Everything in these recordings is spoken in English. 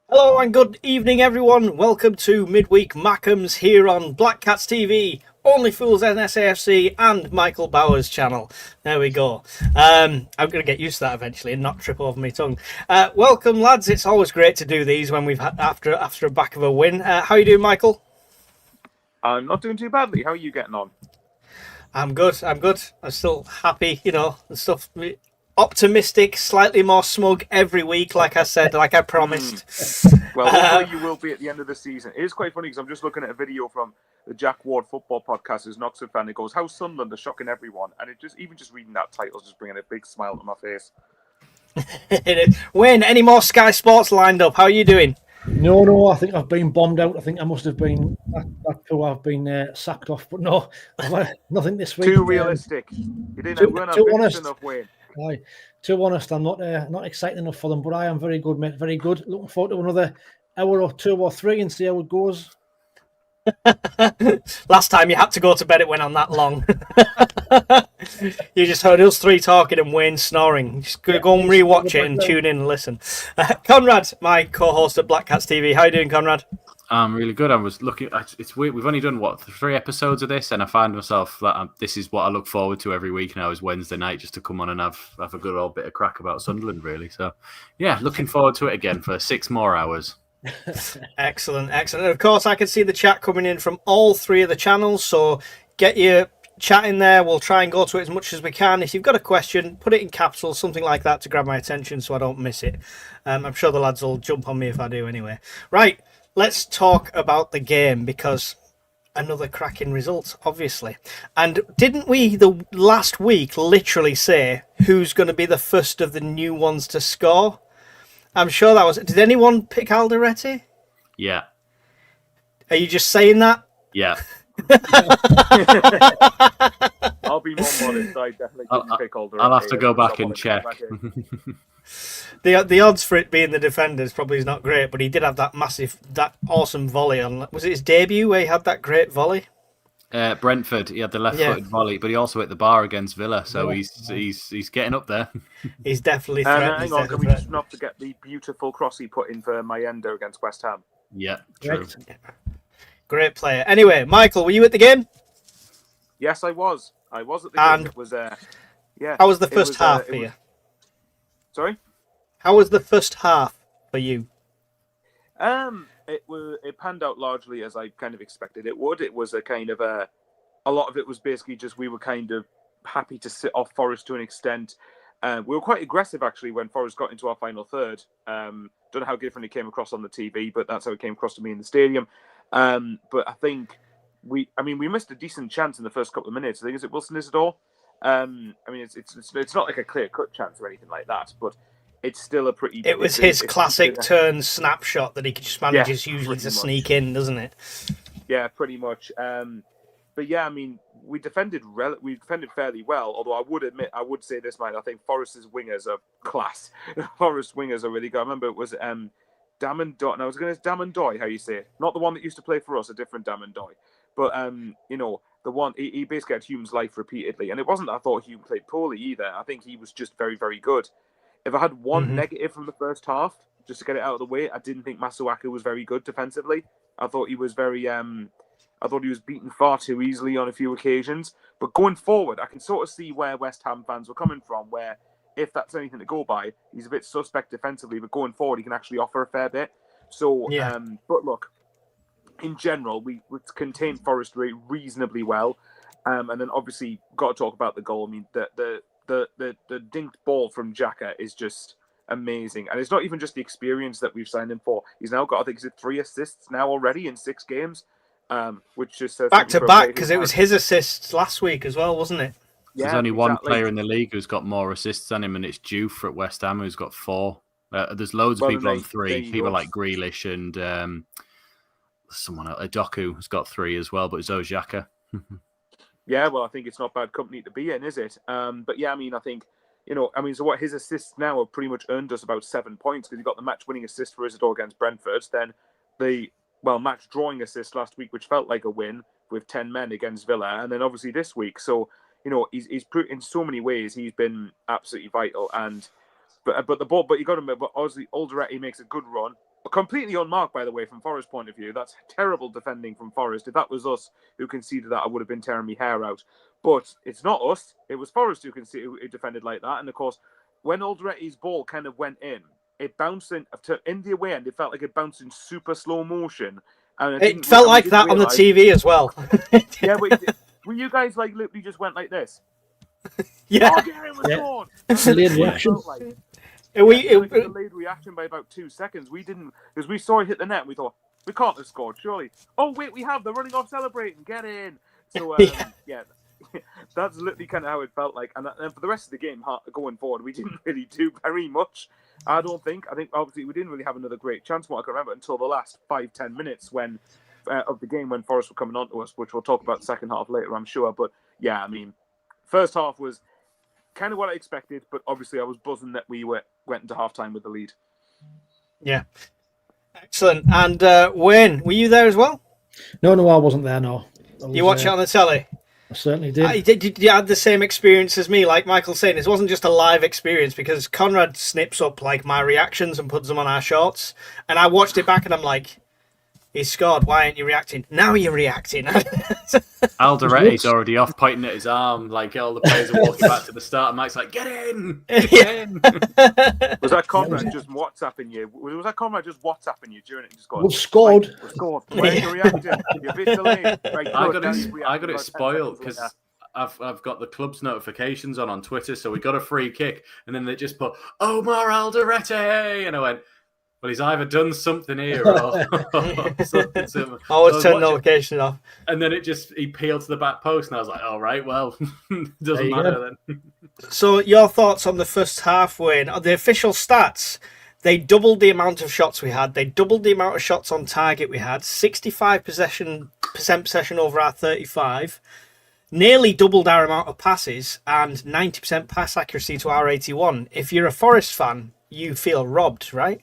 Hello and good evening, everyone. Welcome to Midweek Mackems here on Black Cats TV, Only Fools NSAFC, and Michael Bauer's channel. There we go. I'm going to get used to that eventually and not trip over my tongue. Welcome, lads. It's always great to do these when we've had after a back of a win. How are you doing, Michael? I'm not doing too badly. How are you getting on? I'm good. I'm still happy, and stuff. Optimistic, slightly more smug every week, like I said, like I promised. Well, hopefully you will be at the end of the season. It is quite funny because I'm just looking at a video from the Jack Ward football podcast, who's an Oxford fan. It goes, "How Sunderland are shocking everyone," and it just reading that title is just bringing a big smile to my face. Wayne, any more Sky Sports lined up? How are you doing? No, I think I've been bombed out. I think I must have been that's who I've been sacked off. But no, nothing this week. Too realistic. You didn't weren't ambitious enough, Wayne. Aye, too honest. I'm not excited enough for them. But I am very good, mate. Very good. Looking forward to another hour or two or three and see how it goes. Last time you had to go to bed, it went on that long. You just heard us three talking and Wayne snoring. Just go and rewatch it and tune in and listen. Conrad, my co-host at Black Cats TV. How are you doing, Conrad? I'm really good. I was looking. It's weird. We've only done 3 episodes of this, and I find myself that this is what I look forward to every week now. Is Wednesday night just to come on and have a good old bit of crack about Sunderland, really. So, yeah, looking forward to it again for 6 more hours. Excellent. And of course, I can see the chat coming in from all 3 of the channels. So get your chat in there. We'll try and go to it as much as we can. If you've got a question, put it in capitals, something like that, to grab my attention so I don't miss it. I'm sure the lads will jump on me if I do anyway. Right. Let's talk about the game, because another cracking result, obviously. And didn't we, the last week, literally say who's going to be the first of the new ones to score? I'm sure that was... Did anyone pick Alderete? Yeah. Are you just saying that? Yeah. I'll be more modest. I definitely didn't pick Alderete. I'll have to go back and check. The odds for it being the defenders probably is not great, but he did have that awesome volley on. Was it his debut where he had that great volley? Brentford, he had the left-footed volley, but he also hit the bar against Villa, so he's getting up there. He's definitely threatened. Hang on, can we just not forget the beautiful cross he put in for Mayenda against West Ham? Yeah, true. Great player. Anyway, Michael, were you at the game? Yes, I was. I was at the game. It was How was the first half for you? Sorry? How was the first half for you? It panned out largely as I kind of expected it would. It was a kind of a lot of it was basically just we were kind of happy to sit off Forest to an extent. We were quite aggressive actually when Forest got into our final third. Don't know how different it came across on the TV, but that's how it came across to me in the stadium. But I think we missed a decent chance in the first couple of minutes. I think, is it Wilson Isidore? It's not like a clear cut chance or anything like that, but it's still a pretty... It was his classic turn snapshot that he just manages usually to sneak in, doesn't it? Yeah, pretty much. But yeah, we defended fairly well. Although I would say this, man. I think Forest's wingers are class. Forest wingers are really good. I remember it was Damandoy. No, I was going to Damandoy. How you say it? Not the one that used to play for us. A different Damandoy. But the one he basically had Hume's life repeatedly, and it wasn't that I thought Hume played poorly either. I think he was just very, very good. If I had one negative from the first half, just to get it out of the way, I didn't think Masuaku was very good defensively. I thought he was very... I thought he was beaten far too easily on a few occasions. But going forward, I can sort of see where West Ham fans were coming from, where if that's anything to go by, he's a bit suspect defensively, but going forward, he can actually offer a fair bit. So, but look, in general, we contained Forest reasonably well. And then obviously, got to talk about the goal. The dinked ball from Xhaka is just amazing. And it's not even just the experience that we've signed him for. He's now got, I think, 3 assists now already in 6 games. Which just says back to back, because it was his assists last week as well, wasn't it? There's only one player in the league who's got more assists than him, and it's Diouf at West Ham, who's got 4. There's loads of people on 3. People like Grealish and someone else. Doku has got 3 as well, but it's Xhaka. Yeah, well, I think it's not bad company to be in, is it? But yeah, I think, so what his assists now have pretty much earned us about 7 points, because he got the match-winning assist for Isidore against Brentford, then the match-drawing assist last week, which felt like a win with 10 men against Villa, and then obviously this week. So, he's put in so many ways. He's been absolutely vital. But you got to remember, obviously, Alderete makes a good run. completely unmarked, by the way, from Forest's point of view. That's terrible defending from Forest. If that was us who conceded that, I would have been tearing my hair out. But it's not us. It was Forest who defended like that. And of course, when Alderetti's ball kind of went in, it bounced in the away end. It felt like it bounced in super slow motion. And it felt like that on the TV as well. Yeah, but were you guys like literally just went like this? Yeah. Oh, yeah, it was gone. Delayed reaction. It was a delayed reaction by about 2 seconds. We didn't, because we saw it hit the net and we thought, we can't have scored, surely. Oh, wait, we have. They're running off celebrating. Get in. So, yeah, that's literally kind of how it felt like. And for the rest of the game, going forward, we didn't really do very much, I don't think. I think, obviously, we didn't really have another great chance, what I can remember, until the last 5-10 minutes of the game when Forest were coming on to us, which we'll talk about the second half later, I'm sure. But, yeah, I mean, first half was kind of what I expected, but obviously I was buzzing that we went into halftime with the lead. Yeah. Excellent. And Wayne, were you there as well? No, I wasn't there, no. You watch it on the telly? I certainly did. Did you have the same experience as me? Like Michael's saying, this wasn't just a live experience because Conrad snips up like my reactions and puts them on our shorts. And I watched it back and I'm like, he scored. Why aren't you reacting? Now you're reacting. Alderetti's already off, pointing at his arm. Like all the players are walking back to the start. And Mike's like, "Get in, get in." Was that Conrad just WhatsApping you? Was that Conrad just WhatsApping you during it? And just going, "We scored. We scored. Why are you reacting? You're a bit delayed." Right, I got it spoiled because I've got the club's notifications on Twitter, so we got a free kick, and then they just put Omar Alderete, and I went, well, he's either done something here or something. Always turn notification off. And then he peeled to the back post, and I was like, all right, well, doesn't matter then. So your thoughts on the first half, Wayne? The official stats, they doubled the amount of shots we had. They doubled the amount of shots on target we had. 65% possession over our 35. Nearly doubled our amount of passes and 90% pass accuracy to our 81. If you're a Forest fan, you feel robbed, right?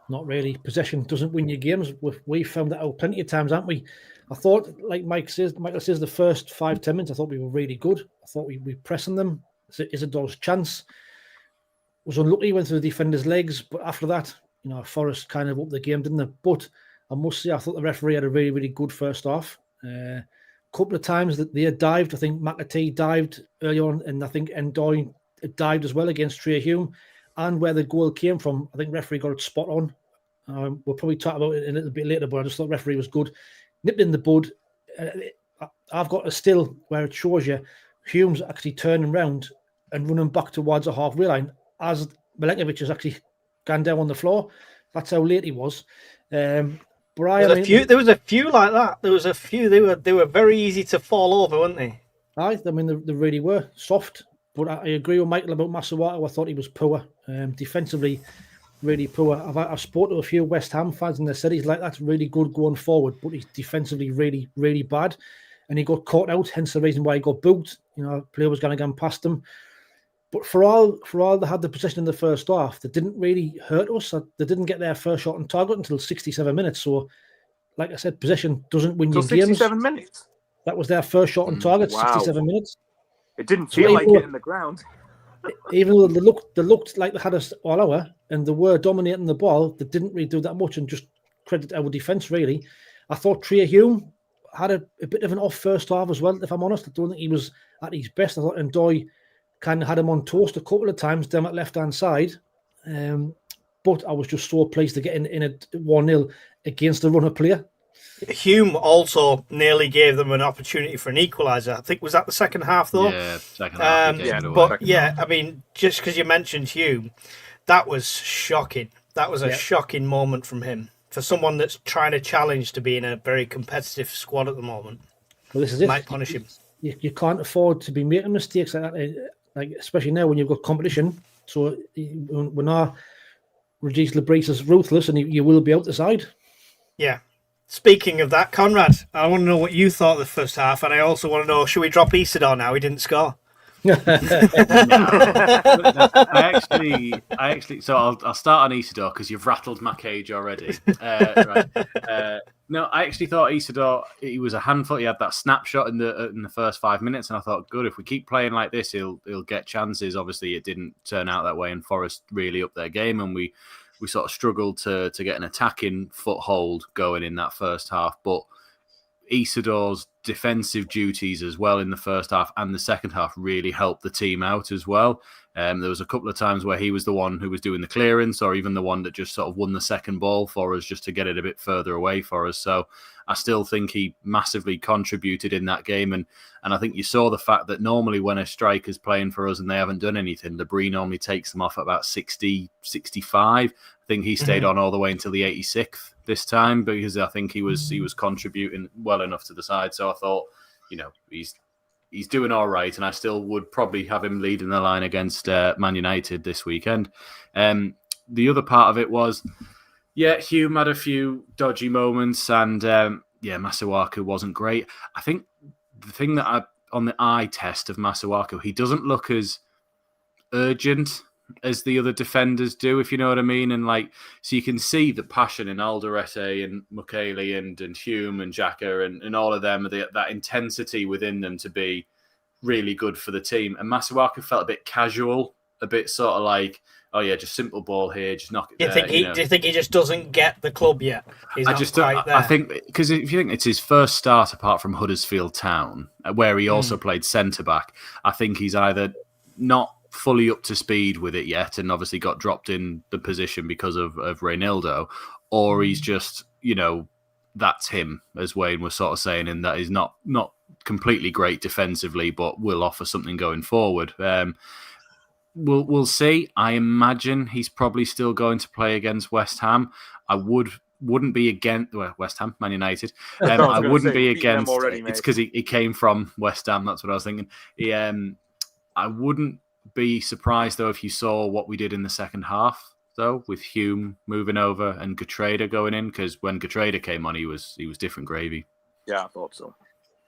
Not really. Possession doesn't win you games. We found that out plenty of times, haven't we? I thought, like Michael says, the first 5-10 minutes, I thought we were really good. I thought we pressing them. Isadore's chance was unlucky, went through the defender's legs. But after that, Forest kind of upped the game, didn't they? But I must say, I thought the referee had a really, really good first half. A couple of times that they had dived. I think McAtee dived early on, and I think Endoy dived as well against Trey Hume. And where the goal came from, I think referee got it spot on. We'll probably talk about it a little bit later, but I just thought referee was good. Nipped in the bud. I've got a still where it shows you Hume's actually turning round and running back towards the halfway line as Milenkovic has actually gone down on the floor. That's how late he was. There was a few like that. There was a few. They were very easy to fall over, weren't they? I mean, they really were soft. But I agree with Michael about Masuaku. I thought he was poor. Defensively, really poor. I've spoken to a few West Ham fans and they said he's like, that's really good going forward, but he's defensively really, really bad. And he got caught out, hence the reason why he got booked. Player was going to go past him. But for all they had the possession in the first half, they didn't really hurt us. They didn't get their first shot on target until 67 minutes. So, like I said, possession doesn't win you games. 67 minutes? That was their first shot on target, wow. 67 minutes. It didn't feel like it in the ground. Even though they looked like they had us all over and they were dominating the ball, they didn't really do that much and just credit our defence, really. I thought Trey Hume had a bit of an off first half as well, if I'm honest. I don't think he was at his best. I thought Endoy kind of had him on toast a couple of times down at left-hand side. But I was just so pleased to get in a 1-0 against a runner player. Hume also nearly gave them an opportunity for an equaliser. I think, was that the second half, though? Yeah, second half. I mean, just because you mentioned Hume, that was shocking. That was a shocking moment from him. For someone that's trying to challenge to be in a very competitive squad at the moment. Well, this is it. Might punish him. You can't afford to be making mistakes like that, like especially now when you've got competition. So when our Regis Lebris is ruthless and you will be out the side. Yeah. Speaking of that, Conrad, I want to know what you thought of the first half, and I also want to know, should we drop Isidore now? He didn't score. I actually. So I'll start on Isidore because you've rattled my cage already. Right. No, I actually thought Isidore, he was a handful. He had that snapshot in the first 5 minutes, and I thought, good, if we keep playing like this, he'll get chances. Obviously, it didn't turn out that way, and Forest really upped their game, and we we sort of struggled to get an attacking foothold going in that first half. But Isidore's defensive duties as well in the first half and the second half really helped the team out as well. There was a couple of times where he was the one who was doing the clearance, or even the one that just sort of won the second ball for us just to get it a bit further away for us. So I still think he massively contributed in that game. And I think you saw the fact that normally when a striker's playing for us and they haven't done anything, Labrie normally takes them off at about 60, 65. I think he stayed on all the way until the 86th this time, because I think he was contributing well enough to the side. So I thought, he's doing all right, and I still would probably have him leading the line against Man United this weekend. The other part of it was, Hume had a few dodgy moments, and Masuaku wasn't great. I think the thing that on the eye test of Masuaku, he doesn't look as urgent as the other defenders do, if you know what I mean. And so you can see the passion in Alderete and Mukiele and Hume and Xhaka and all of them, that intensity within them to be really good for the team. And Masuaku felt a bit casual, a bit sort of like, oh yeah, just simple ball here, just knock it there. Do you think he just doesn't get the club yet? I think, because if you think it's his first start apart from Huddersfield Town, where he also played centre-back, I think he's either not fully up to speed with it yet, and obviously got dropped in the position because of Reynaldo, or he's just, that's him, as Wayne was sort of saying, in that he's not completely great defensively, but will offer something going forward. We'll see. I imagine he's probably still going to play against West Ham. I wouldn't be against West Ham, Man United. I wouldn't be against. Already, it's because he came from West Ham. That's what I was thinking. I wouldn't be surprised though if you saw what we did in the second half, though, with Hume moving over and Getreda going in, because when Getreda came on, he was different gravy. Yeah, I thought so.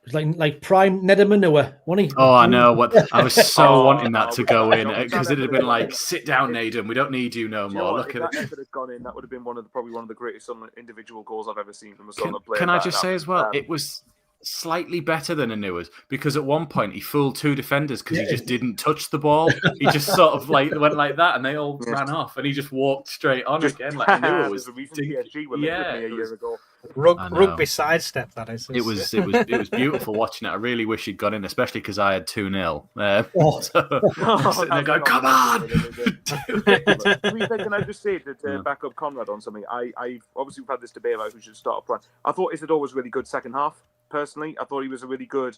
It was like prime Nedemanua, wasn't he? Oh, I know. I was so wanting that to go in, because it'd have been like, sit down, Naden. We don't need you no more. Look at that. If it had gone in, that would have been probably one of the greatest individual goals I've ever seen from a Sunderland player. Can I just say as well, it was slightly better than Anua's, because at one point he fooled two defenders because he just didn't touch the ball. He just sort of went like that, and they all ran off, and he just walked straight on again. Like Anua was a recent PSG when they did me a year ago. Rugby sidestep, that is. It was beautiful watching it. I really wish he'd gone in, especially because I had 2-0. Sitting there going, come on! Can I just say to back up Conrad on something? I obviously we've had this debate about who should start up front. I thought Isidore was really good second half. Personally, I thought he was a really good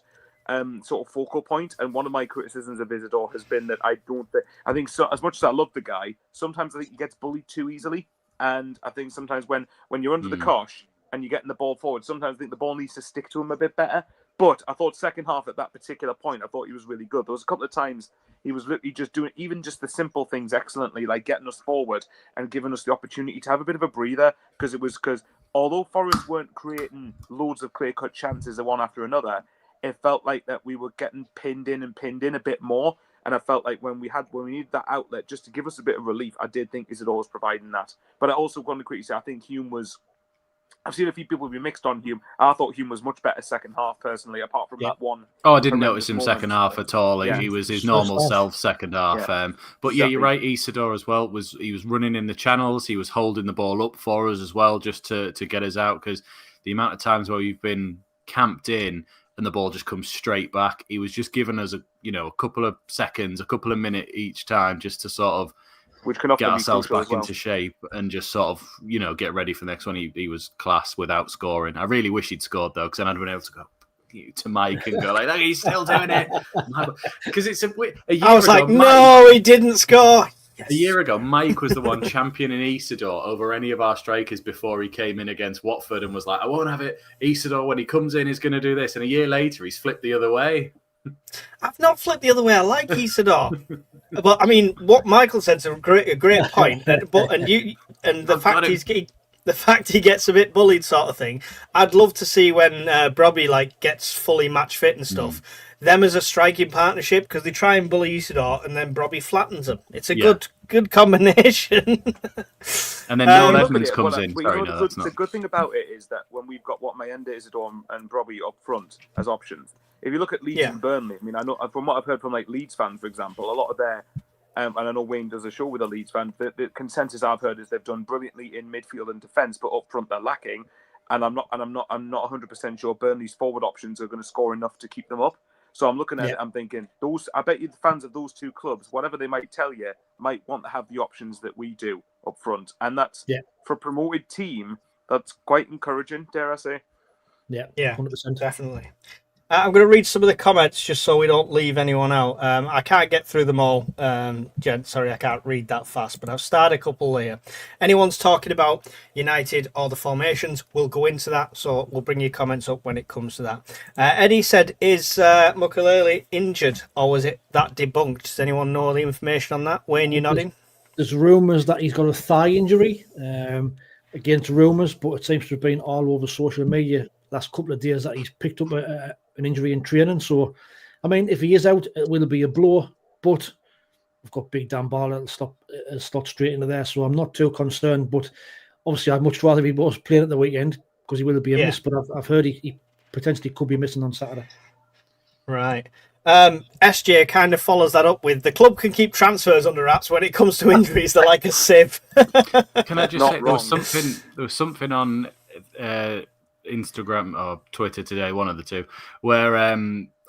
sort of focal point. And one of my criticisms of Isidore has been that I think so, as much as I love the guy, sometimes I think he gets bullied too easily. And I think sometimes when you're under the cosh and you're getting the ball forward, sometimes I think the ball needs to stick to him a bit better. But I thought second half at that particular point, I thought he was really good. There was a couple of times he was literally just doing even just the simple things excellently, like getting us forward and giving us the opportunity to have a bit of a breather. Because although Forest weren't creating loads of clear-cut chances one after another, it felt like that we were getting pinned in a bit more. And I felt like when we needed that outlet just to give us a bit of relief, I did think Isidore was providing that. But I also want to quickly say I think Hume was. I've seen a few people be mixed on Hume. I thought Hume was much better second half, personally, apart from that one. Oh, I didn't notice him second half at all. He was his normal self second half. But yeah, you're right. Isidore as well he was running in the channels. He was holding the ball up for us as well, just to get us out. Because the amount of times where you've been camped in and the ball just comes straight back, he was just giving us a couple of seconds, a couple of minutes each time, just to sort of which can often get ourselves back into shape and just sort of, get ready for the next one. He was class without scoring. I really wish he'd scored, though, because then I'd been able to go to Mike and go like, "Look, he's still doing it." Because it's a year I was ago, like, no, he didn't score. Yes. A year ago, Mike was the one championing Isidore over any of our strikers before he came in against Watford and was like, I won't have it. Isidore, when he comes in, is going to do this. And a year later, he's flipped the other way. I've not flipped the other way. I like Isidore. But I mean, what Michael said's a great point. The fact he gets a bit bullied, sort of thing. I'd love to see when Brobby gets fully match fit and stuff. Them as a striking partnership, because they try and bully Isidore and then Brobby flattens him. It's a good combination. And then Noel Edmonds comes in. The good thing about it is that when we've got Mayenda, Isidore, and Brobby up front as options. If you look at Leeds and Burnley, I mean, I know from what I've heard from Leeds fans, for example, a lot of their and I know Wayne does a show with a Leeds fan, the consensus I've heard is they've done brilliantly in midfield and defence, but up front they're lacking. And I'm not 100% sure Burnley's forward options are going to score enough to keep them up. So I'm looking at it, I'm thinking, I bet you the fans of those two clubs, whatever they might tell you, might want to have the options that we do up front. And that's, for a promoted team, that's quite encouraging, dare I say. Yeah, 100%. Definitely. I'm going to read some of the comments just so we don't leave anyone out. I can't get through them all, Jen. Sorry, I can't read that fast, but I've started a couple here. Anyone's talking about United or the formations, we'll go into that. So we'll bring your comments up when it comes to that. Eddie said, is Mukulele injured or was it that debunked? Does anyone know the information on that? Wayne, you're nodding? There's rumours that he's got a thigh injury. Against rumours, but it seems to have been all over social media last couple of days that he's picked up an injury in training. So, I mean, if he is out, it will be a blow. But we've got Big Dan Ball that'll slot straight into there. So I'm not too concerned. But obviously, I'd much rather he was playing at the weekend because he will be a miss. But I've heard he potentially could be missing on Saturday. Right. SJ kind of follows that up with the club can keep transfers under wraps when it comes to injuries. They're like a sieve. Can I just say there was something on Instagram or Twitter today, one of the two, where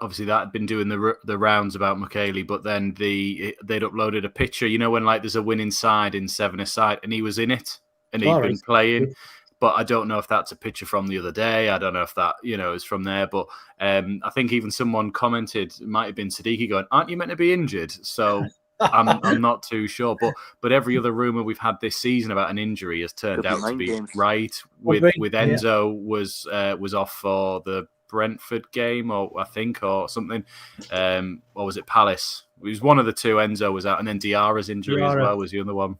obviously that had been doing the rounds about Mukulele, but then they'd uploaded a picture. You know when like there's a winning side in 7-a-side, and he was in it and he'd been playing. But I don't know if that's a picture from the other day. I don't know if that, is from there. But I think even someone commented, it might have been Siddiqui, going, "Aren't you meant to be injured?" So I'm not too sure. But every other rumour we've had this season about an injury has turned out to be right. With Enzo was off for the Brentford game, or something. Or was it Palace? It was one of the two. Enzo was out, and then Diarra's injury as well was the other one.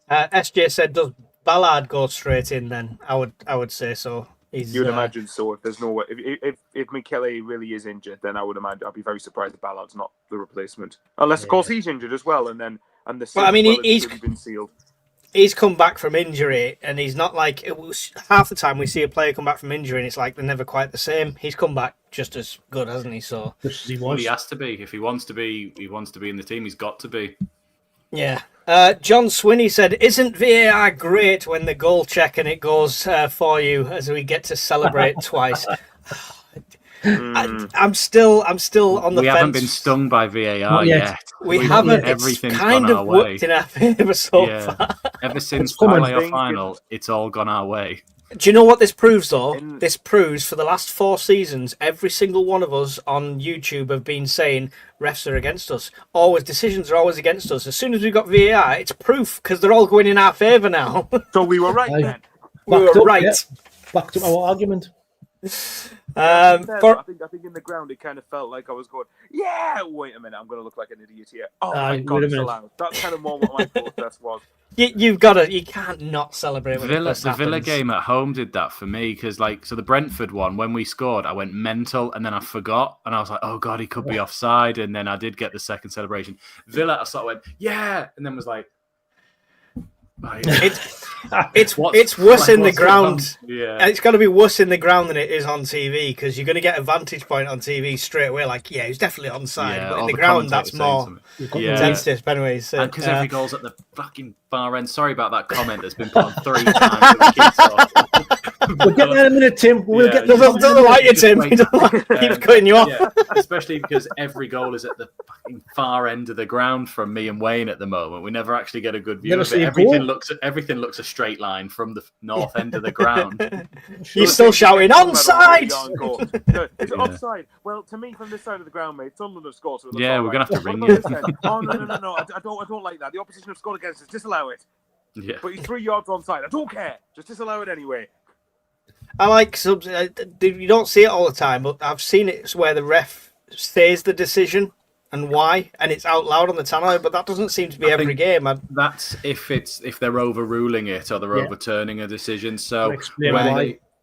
SJ said, "Does Ballard go straight in?" Then I would say so. You'd imagine so. If there's no way, if Mukulele really is injured, then I would imagine I'd be very surprised if Ballard's not the replacement, unless of course he's injured as well, and he's been sealed. He's come back from injury, and he's not like half the time we see a player come back from injury, and it's like they're never quite the same. He's come back just as good, hasn't he? So he has to be. If he wants to be in the team. He's got to be. Yeah. John Swinney said, "Isn't VAR great when the goal check and it goes for you as we get to celebrate twice?" I'm still on the fence. We haven't been stung by VAR yet. We haven't. Everything's kind of worked in our favour so far. Ever since the playoff final, it's all gone our way. Do you know what this proves, though? This proves for the last 4 seasons, every single one of us on YouTube have been saying refs are against us. Decisions are always against us. As soon as we got VAR, it's proof because they're all going in our favour now. So we were right then. We were right. Yeah. Backed up our argument. I think in the ground it kind of felt like I was going, wait a minute, I'm going to look like an idiot here. Oh my God, it's allowed. That's kind of more what my protest was. You can't not celebrate when the Villa game at home did that for me because the Brentford one, when we scored, I went mental and then I forgot and I was like, oh God, he could be offside, and then I did get the second celebration. Villa, I sort of went, yeah, and then was like, it's worse in the ground. Yeah, it's got to be worse in the ground than it is on TV because you're going to get a vantage point on TV straight away. Like, he's definitely onside, but in the ground, that's more sensitive. But anyways, because every goal's at the fucking far end. Sorry about that comment that's been put on 3 times. We'll get there in a minute, Tim. We'll get there. Don't like you, Tim. Keeps cutting you off. Yeah, especially because every goal is at the fucking far end of the ground from me and Wayne at the moment. We never actually get a good view of it. Everything looks a straight line from the north end of the ground. You're still shouting onside. It's offside. Well, to me, from this side of the ground, mate, Sunderland have scored. So we're gonna have to ring you. Oh no! I don't like that. The opposition have scored against us. Disallow it. Yeah. But he's 3 yards onside. I don't care. Just disallow it anyway. I like subs. You don't see it all the time, but I've seen it where the ref says the decision and why, and it's out loud on the tannoy. But that doesn't seem to be every game. That's if they're overruling it or they're overturning a decision. So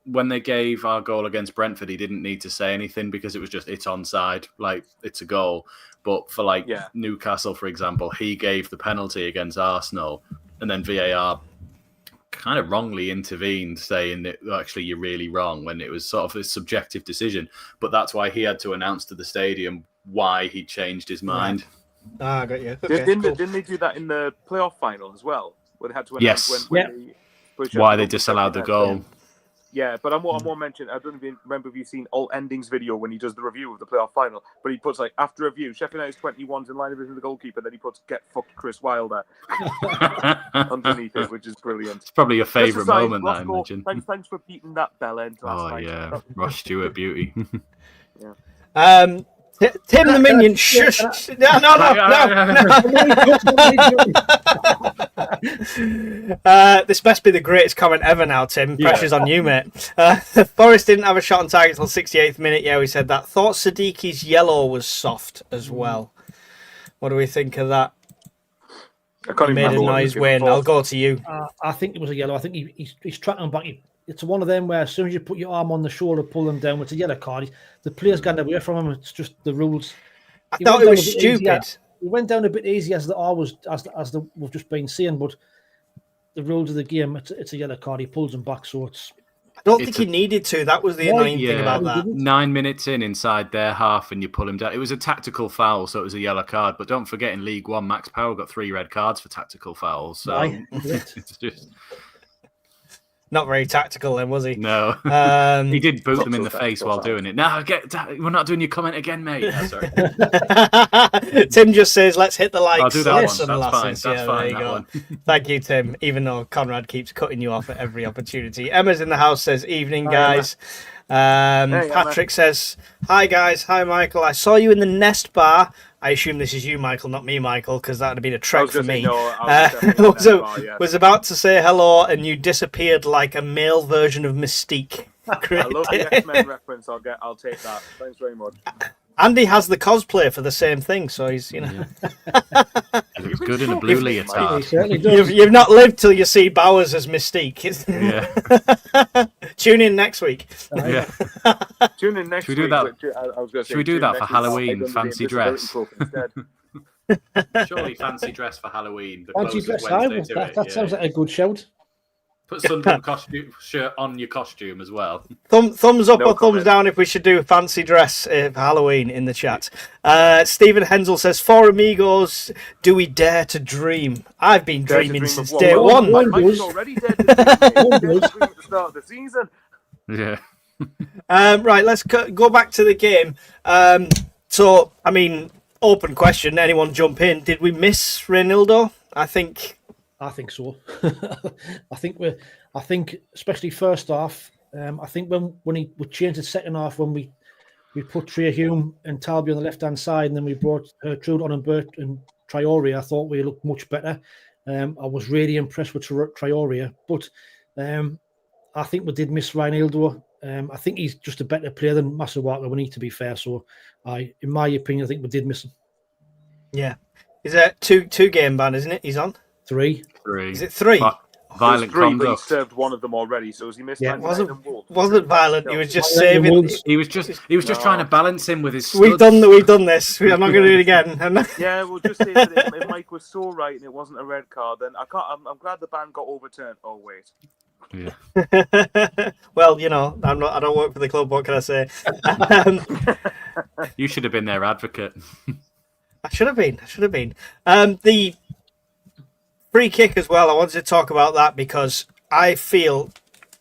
when they gave our goal against Brentford, he didn't need to say anything because it was just it's onside, like it's a goal. But for Newcastle, for example, he gave the penalty against Arsenal, and then VAR kind of wrongly intervened, saying that actually you're really wrong when it was sort of a subjective decision. But that's why he had to announce to the stadium why he changed his mind. Ah, I got you. Okay, Didn't they do that in the playoff final as well? Where they had to announce Yes. why they disallowed the goal. Yeah, but I'm more mentioning. I don't even remember if you've seen Alt Ending's video when he does the review of the playoff final. But he puts like after review, Sheffield United's 21's in line of vision the goalkeeper. Then he puts "Get fucked, Chris Wilder" underneath it, which is brilliant. It's probably your favourite moment, I imagine. Thanks for beating that bell end last night. Yeah, Ross Stewart beauty. Yeah. Tim the Minion, shush! No. This best be the greatest comment ever now, Tim. Pressure's on you, mate. Forrest didn't have a shot on target until 68th minute. Yeah, we said that. Thought Sadiqi's yellow was soft as well. What do we think of that? I can't made a noise win. I'll go to you. I think it was a yellow. I think he's tracking back. It's one of them where as soon as you put your arm on the shoulder, pull them down, it's a yellow card. The player's gone away from him. It's just the rules. I thought it was stupid. He went down a bit easy as we've just been saying, but the rules of the game, it's a yellow card. He pulls him back, so it's. I don't think he needed to. That was the annoying thing about that. 9 minutes inside their half, and you pull him down. It was a tactical foul, so it was a yellow card. But don't forget, in League One, Max Powell got 3 red cards for tactical fouls. So it's just. Not very tactical then, was he? No. He did boot them in the face while doing it. No, we're not doing your comment again, mate. No, sorry. Tim just says, let's hit the likes. I'll do that one. That's fine. There you go. Thank you, Tim, even though Conrad keeps cutting you off at every opportunity. Emma's in the house, says, evening, guys. Patrick says, hi, guys. Hi, Michael. I saw you in the Nest Bar. I assume this is you, Michael, not me, Michael, because that would have been a trek for me. Was about to say hello, and you disappeared like a male version of Mystique. I love the X-Men reference. I'll take that. Thanks very much. Andy has the cosplay for the same thing, so he's, you know. He looks good in a blue leotard. You've not lived till you see Bowers as Mystique. Yeah. Tune in next week. Yeah. Tune in next week. Should we do that for Halloween? Fancy dress. Surely fancy dress for Halloween. Fancy dress. That sounds like a good shout. Put Sunderland shirt on your costume as well. Thumbs up or thumbs down if we should do a fancy dress for Halloween in the chat. Stephen Hensel says, "For amigos, do we dare to dream?" I've been dreaming since day one. Mike's already dead at the start of the season. Yeah. Right, let's go back to the game. So, I mean, open question. Anyone jump in? Did we miss Reinildo? I think so. I think especially first half. I think when we changed the second half, when we put Trey Hume and Talby on the left hand side, and then we brought Trude on and Bert and Traore, I thought we looked much better. I was really impressed with Traore, but I think we did miss Reinildo. I think he's just a better player than Masuaku. We need to be fair. So, in my opinion, I think we did miss him. Yeah, is that two game ban, isn't it? He's on 3. Is it 3? Violent 3, conduct. but he served one of them already, so has he missed? Yeah, wasn't violent. He was just saving. He was just trying to balance him with his. Studs. We've done this. I'm not going to do it again. Yeah, we'll just say that if Mike was so right and it wasn't a red card, then I'm glad the ban got overturned. Oh wait. Yeah. Well, you know, I don't work for the club. What can I say? You should have been their advocate. I should have been. The free kick as well. I wanted to talk about that because I feel,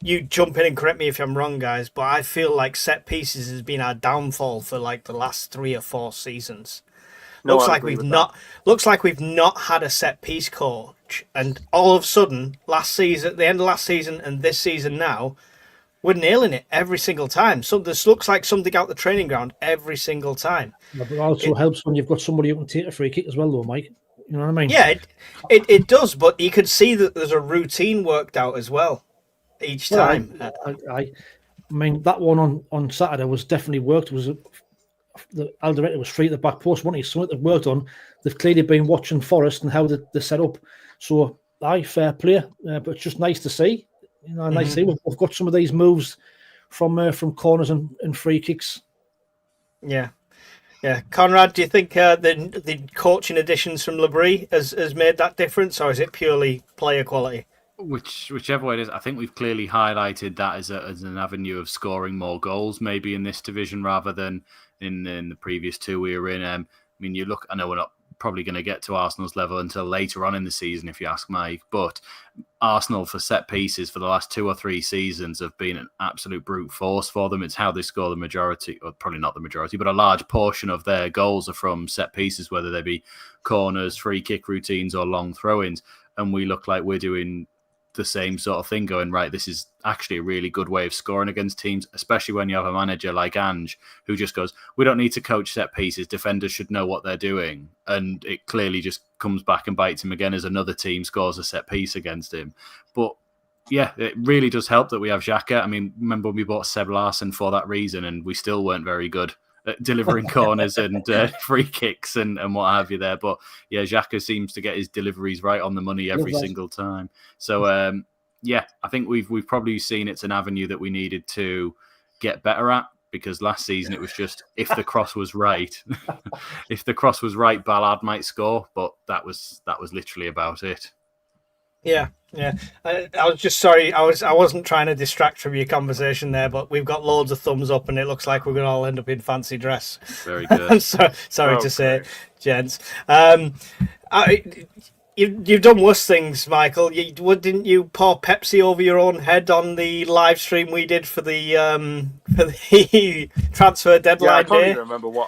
you jump in and correct me if I'm wrong, guys, but I feel like set pieces has been our downfall for like the last 3 or 4 seasons. Looks like we've not had a set piece coach, and all of a sudden, last season, at the end of last season, and this season now, we're nailing it every single time. So this looks like something out the training ground every single time. But it also helps when you've got somebody who can take a free kick as well, though, Mike. You know what I mean? Yeah, it does, but you can see that there's a routine worked out as well each time. I mean, that one on Saturday was definitely worked. The Alderete was free at the back post, wasn't he? Something they've worked on. They've clearly been watching Forest and how they set up. So, fair play, but it's just nice to see. You know, nice to see we've got some of these moves from corners and free kicks. Yeah. Conrad, do you think the coaching additions from Labrie has made that difference, or is it purely player quality? Whichever way it is, I think we've clearly highlighted that as an avenue of scoring more goals, maybe in this division rather than in the previous 2 we were in. I mean, you look. I know we're not probably going to get to Arsenal's level until later on in the season, if you ask Mike. But Arsenal for set pieces for the last 2 or 3 seasons have been an absolute brute force for them. It's how they score the majority, or probably not the majority, but a large portion of their goals are from set pieces, whether they be corners, free kick routines, or long throw-ins. And we look like we're doing the same sort of thing, going, right, this is actually a really good way of scoring against teams, especially when you have a manager like Ange who just goes, we don't need to coach set pieces, defenders should know what they're doing. And it clearly just comes back and bites him again as another team scores a set piece against him. But yeah, it really does help that we have Xhaka. I mean, remember when we bought Seb Larsson for that reason and we still weren't very good at delivering corners and free kicks and what have you there. But yeah, Xhaka seems to get his deliveries right on the money every single time. So yeah, I think we've probably seen it's an avenue that we needed to get better at, because last season it was just, if the cross was right, if the cross was right, Ballard might score, but that was literally about it. Yeah. I was just sorry. I wasn't trying to distract from your conversation there, but we've got loads of thumbs up, and it looks like we're going to all end up in fancy dress. Very good. I'm sorry to say, gents. You've done worse things, Michael. Didn't you pour Pepsi over your own head on the live stream we did for the transfer deadline I can't day? even remember why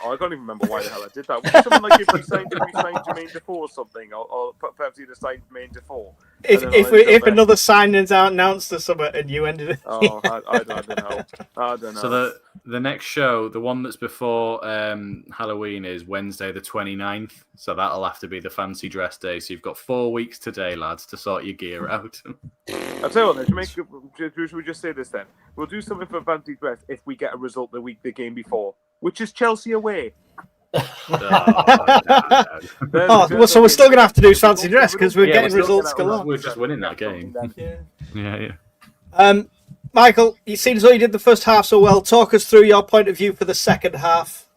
the hell I did that. Was it something like if we signed Jermaine Defoe or something, or Pepsi to sign Jermaine Defoe? If another signing's out announced or something, and you ended it. Oh, I don't know. So the next show, the one that's before Halloween, is Wednesday the 29th. So that'll have to be the fancy dress day. So you've got 4 weeks today, lads, to sort your gear out. I'll tell you what, then, should we just say this then? We'll do something for fancy dress if we get a result the game before, which is Chelsea away. So we're still going to have to do fancy dress because we're getting results galore. We're just winning that game. Yeah. Michael, you seem as though you did the first half so well. Talk us through your point of view for the second half.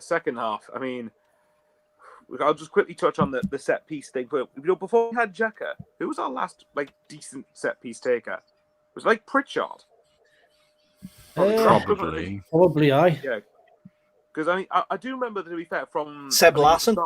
Second half. I mean, I'll just quickly touch on the set piece thing. But before we had Xhaka, who was our last decent set piece taker? It was Pritchard. Probably I. Yeah, because I do remember, to be fair, from Seb Larsson.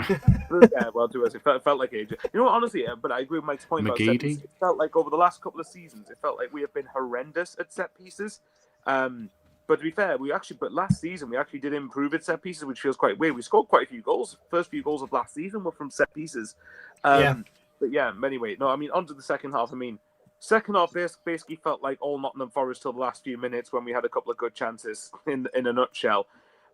Yeah, well, it felt like age. Honestly, but I agree with Mike's point about set pieces. It felt like over the last couple of seasons, it felt like we have been horrendous at set pieces. But to be fair, but last season we actually did improve at set pieces, which feels quite weird. We scored quite a few goals. First few goals of last season were from set pieces. But yeah, anyway, no, I mean, on to the second half. I mean, second half basically felt like all Nottingham Forest till the last few minutes when we had a couple of good chances in a nutshell.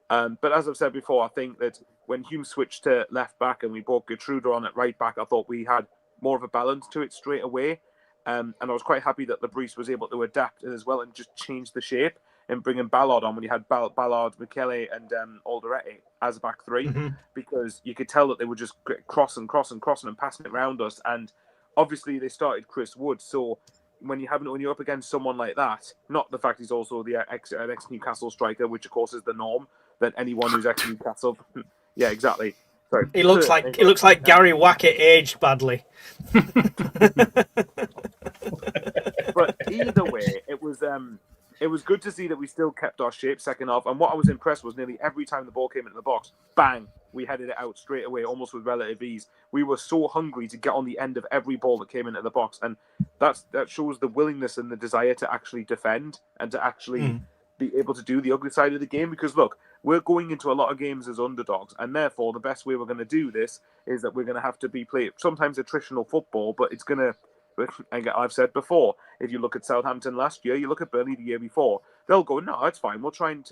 But as I've said before, I think that when Hume switched to left back and we brought Gertrude on at right back, I thought we had more of a balance to it straight away. And I was quite happy that Lebris was able to adapt as well and just change the shape and bringing Ballard on when you had Ballard, Michele and Alderete as a back three, because you could tell that they were just crossing and passing it around us. And obviously they started Chris Wood, so when you're up against someone like that, not the fact he's also the ex-Newcastle striker, which of course is the norm, that anyone who's ex-Newcastle, yeah, exactly. Sorry. He looks like Gary Wackett aged badly. But either way, it was good to see that we still kept our shape second half. And what I was impressed was nearly every time the ball came into the box, bang, we headed it out straight away, almost with relative ease. We were so hungry to get on the end of every ball that came into the box. And that shows the willingness and the desire to actually defend and to actually be able to do the ugly side of the game. Because look, we're going into a lot of games as underdogs, and therefore the best way we're going to do this is that we're going to have to be play sometimes attritional football, but it's going to, and I've said before, if you look at Southampton last year, you look at Burnley the year before, they'll go, no, it's fine. We'll try and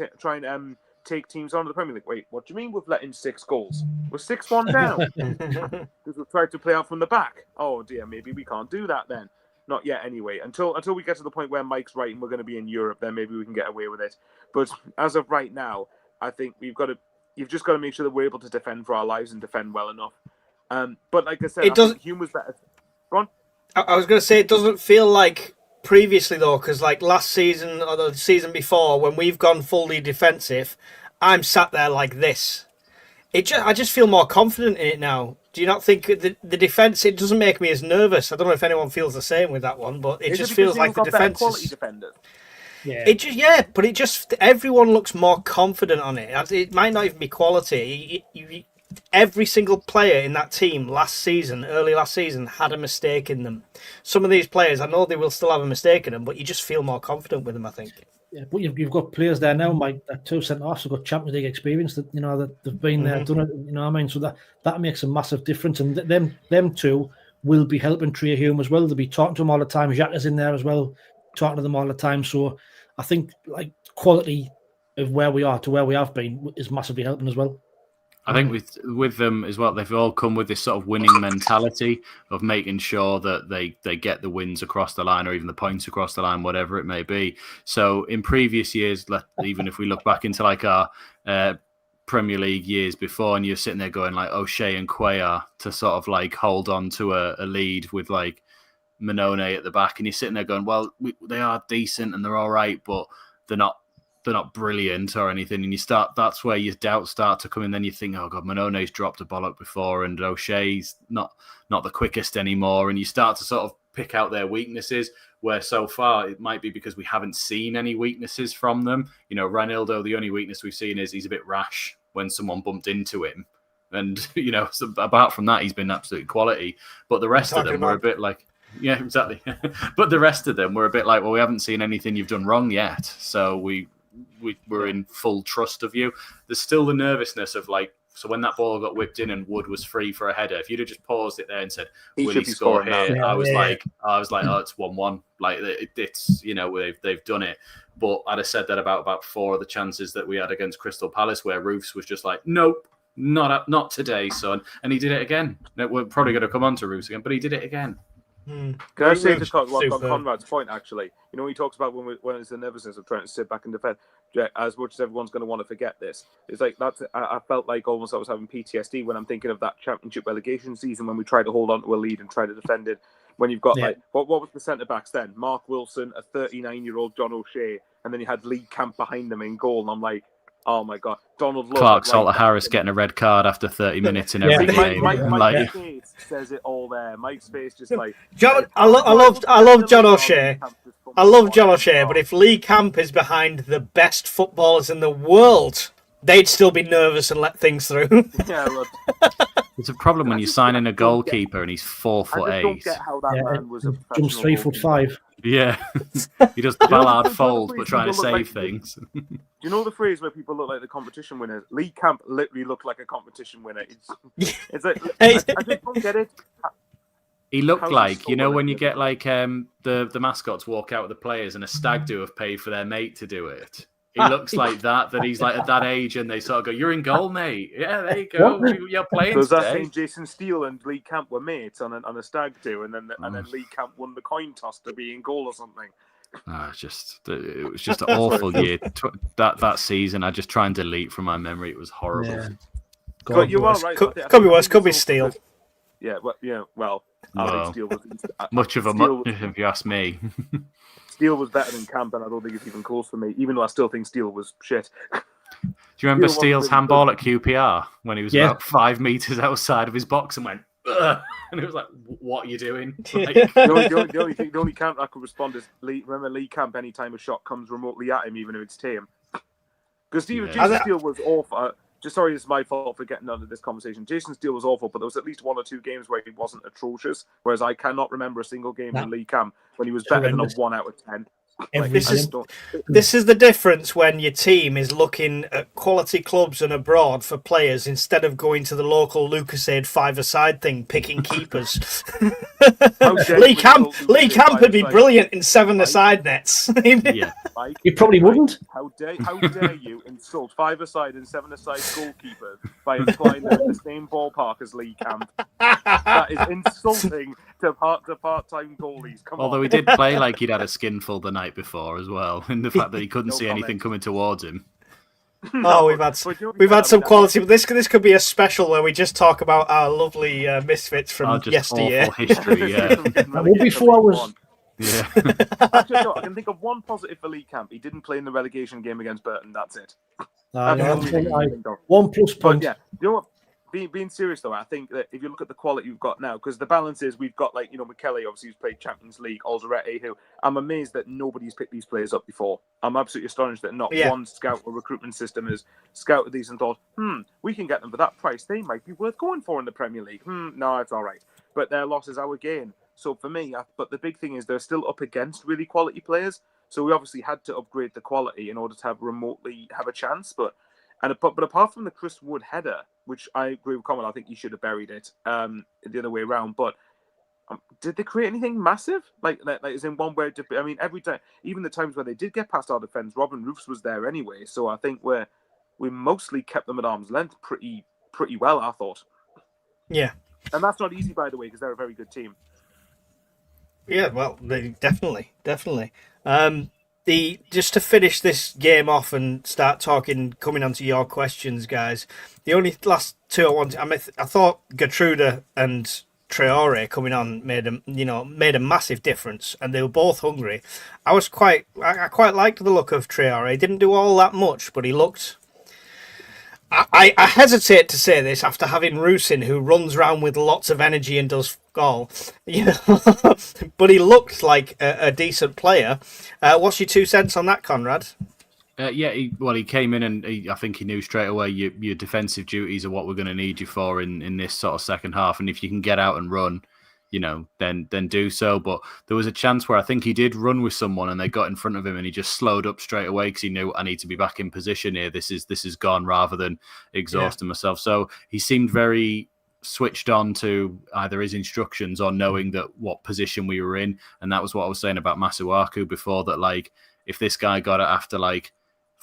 take teams on to the Premier League. Wait, what do you mean we've let in 6 goals? We're 6-1 down because we've tried to play out from the back. Oh dear, maybe we can't do that then. Not yet, anyway. Until we get to the point where Mike's right and we're going to be in Europe, then maybe we can get away with it. But as of right now, I think you've just got to make sure that we're able to defend for our lives and defend well enough. But like I said, I think Hume was better. Go on. I was going to say, it doesn't feel like previously, though, because like last season or the season before, when we've gone fully defensive, I'm sat there like this. I just feel more confident in it now. Do you not think the defence, it doesn't make me as nervous? I don't know if anyone feels the same with that one, but it just feels like the defence quality defenders. Yeah. But it just everyone looks more confident on it. It might not even be quality. Every single player in that team early last season, had a mistake in them. Some of these players, I know they will still have a mistake in them, but you just feel more confident with them, I think. Yeah, but you've got players there now, Mike, that 2 centre-halves have got Champions League experience, that that they've been there, done it, you know what I mean? So that makes a massive difference. And them two will be helping Trey Hume as well. They'll be talking to him all the time. Jacques is in there as well, talking to them all the time. So I think like quality of where we are to where we have been is massively helping as well. I think with them as well, they've all come with this sort of winning mentality of making sure that they get the wins across the line or even the points across the line, whatever it may be. So in previous years, even if we look back into like our Premier League years before, and you're sitting there going like O'Shea and Cuellar to sort of like hold on to a lead with like Manone at the back, and you're sitting there going, well, they are decent and they're all right, but they're not brilliant or anything, and that's where your doubts start to come in. Then you think, oh god, Manone's dropped a bollock before, and O'Shea's not the quickest anymore, and you start to sort of pick out their weaknesses, where so far it might be because we haven't seen any weaknesses from them. You know, Ranildo, the only weakness we've seen is he's a bit rash when someone bumped into him, and so apart from that, he's been absolute quality. But the rest of them were a bit like, yeah, exactly. But the rest of them were a bit like, well, we haven't seen anything you've done wrong yet, so we're in full trust of you. There's still the nervousness of like, so when that ball got whipped in and Wood was free for a header, if you'd have just paused it there and said, will he score here? Yeah, I was like, oh, it's 1-1. Like it's they've done it. But I'd have said that about 4 of the chances that we had against Crystal Palace, where Roofs was just like, nope, not today, son. And he did it again. We're probably going to come on to Roofs again, but he did it again. Can I say to talk on Conrad's point, actually? He talks about when it's the nervousness of trying to sit back and defend, as much as everyone's going to want to forget this. It's like I felt like almost I was having PTSD when I'm thinking of that championship relegation season when we tried to hold on to a lead and try to defend it. When you've got what was the centre backs then? Mark Wilson, a 39-year-old John O'Shea, and then you had Lee Camp behind them in goal, and I'm like, oh my god, Donald Love, Clark Salter-Harris getting a red card after 30 minutes in every game. Mike's face says it all there. Mike's face just like John. I love John O'Shea. I love John O'Shea, but if Lee Camp is behind the best footballers in the world, they'd still be nervous and let things through. Yeah, look. It's a problem when you sign in a goalkeeper and he's 4'8". I don't get how that man was a jumps 3'5". Yeah, he does the Ballard fold, but trying to save things. Do you know the phrase where people look like the competition winners? Lee Camp literally looked like a competition winner. It's like I just don't get it. He looked like, when you get like the mascots walk out with the players and a stag do have paid for their mate to do it. He looks like that he's like at that age and they sort of go, you're in goal, mate. Yeah, there you go. You're playing today. That saying Jason Steele and Lee Camp were mates on a stag do, and then Lee Camp won the coin toss to be in goal or something. It was just an awful year. That season, I just try and delete from my memory. It was horrible. Yeah. But you are right. Could be worse. Could be Steele. Yeah, well, I think Steele was much of a much, if you ask me. Steele was better than Camp, and I don't think it's even close for me, even though I still think Steele was shit. Do you remember Steele's handball at QPR when he was about 5 meters outside of his box and went, ugh, and it was like, what are you doing? Like, the only Camp I could respond is remember Lee Camp, anytime a shot comes remotely at him, even if it's tame. Because Jason Steele was awful. Sorry, it's my fault for getting under this conversation. Jason Steele was awful, but there was at least 1 or 2 games where he wasn't atrocious, whereas I cannot remember a single game in Lee Camp when he was better than a 1 out of 10. This is the difference when your team is looking at quality clubs and abroad for players instead of going to the local Lucasade 5-a-side thing, picking keepers. Lee Camp would be brilliant in 7-a-side nets. Yeah. Mike, you probably wouldn't. How dare you insult 5-a-side and 7-a-side goalkeepers by implying they're in the same ballpark as Lee Camp? That is insulting to part-time goalies. Although he did play like he'd had a skinful the night before as well, in the fact that he couldn't see anything coming towards him. We've had some quality, but this could be a special where we just talk about our lovely misfits from yesteryear. Awful history, yeah. That would be 4 hours. Yeah. Actually, no, I can think of one positive for Lee Camp. He didn't play in the relegation game against Burton. That's it. 1 plus point. Yeah, you know what? being serious though, I think that if you look at the quality you've got now, because the balance is we've got McKelly, obviously who's played Champions League, Alderete, who I'm amazed that nobody's picked these players up before. I'm absolutely astonished that not one scout or recruitment system has scouted these and thought, we can get them for that price. They might be worth going for in the Premier League. No, it's all right. But their loss is our gain. So for me, but the big thing is they're still up against really quality players. So we obviously had to upgrade the quality in order to remotely have a chance. But apart from the Chris Wood header, which I agree with Conrad, I think he should have buried it the other way around. But did they create anything massive? Like as in one where I mean, every time, even the times where they did get past our defence, Robin Roofs was there anyway. So I think we mostly kept them at arm's length pretty well, I thought. Yeah, and that's not easy, by the way, because they're a very good team. Yeah, well, definitely. Just to finish this game off and start coming on to your questions, guys. The only last two I thought Gertrude and Traore coming on made a massive difference, and they were both hungry. I quite liked the look of Traore. He didn't do all that much, but he looked. I hesitate to say this after having Rusin, who runs around with lots of energy and does goal, but he looked like a decent player. What's your 2 cents on that, Conrad? He came in and I think he knew straight away your defensive duties are what we're going to need you for in this sort of second half, and if you can get out and run, then do so. But there was a chance where I think he did run with someone and they got in front of him and he just slowed up straight away because he knew I need to be back in position here. This is gone, rather than exhausting myself. So he seemed very switched on to either his instructions or knowing that what position we were in. And that was what I was saying about Masuaku before, that like if this guy got it after like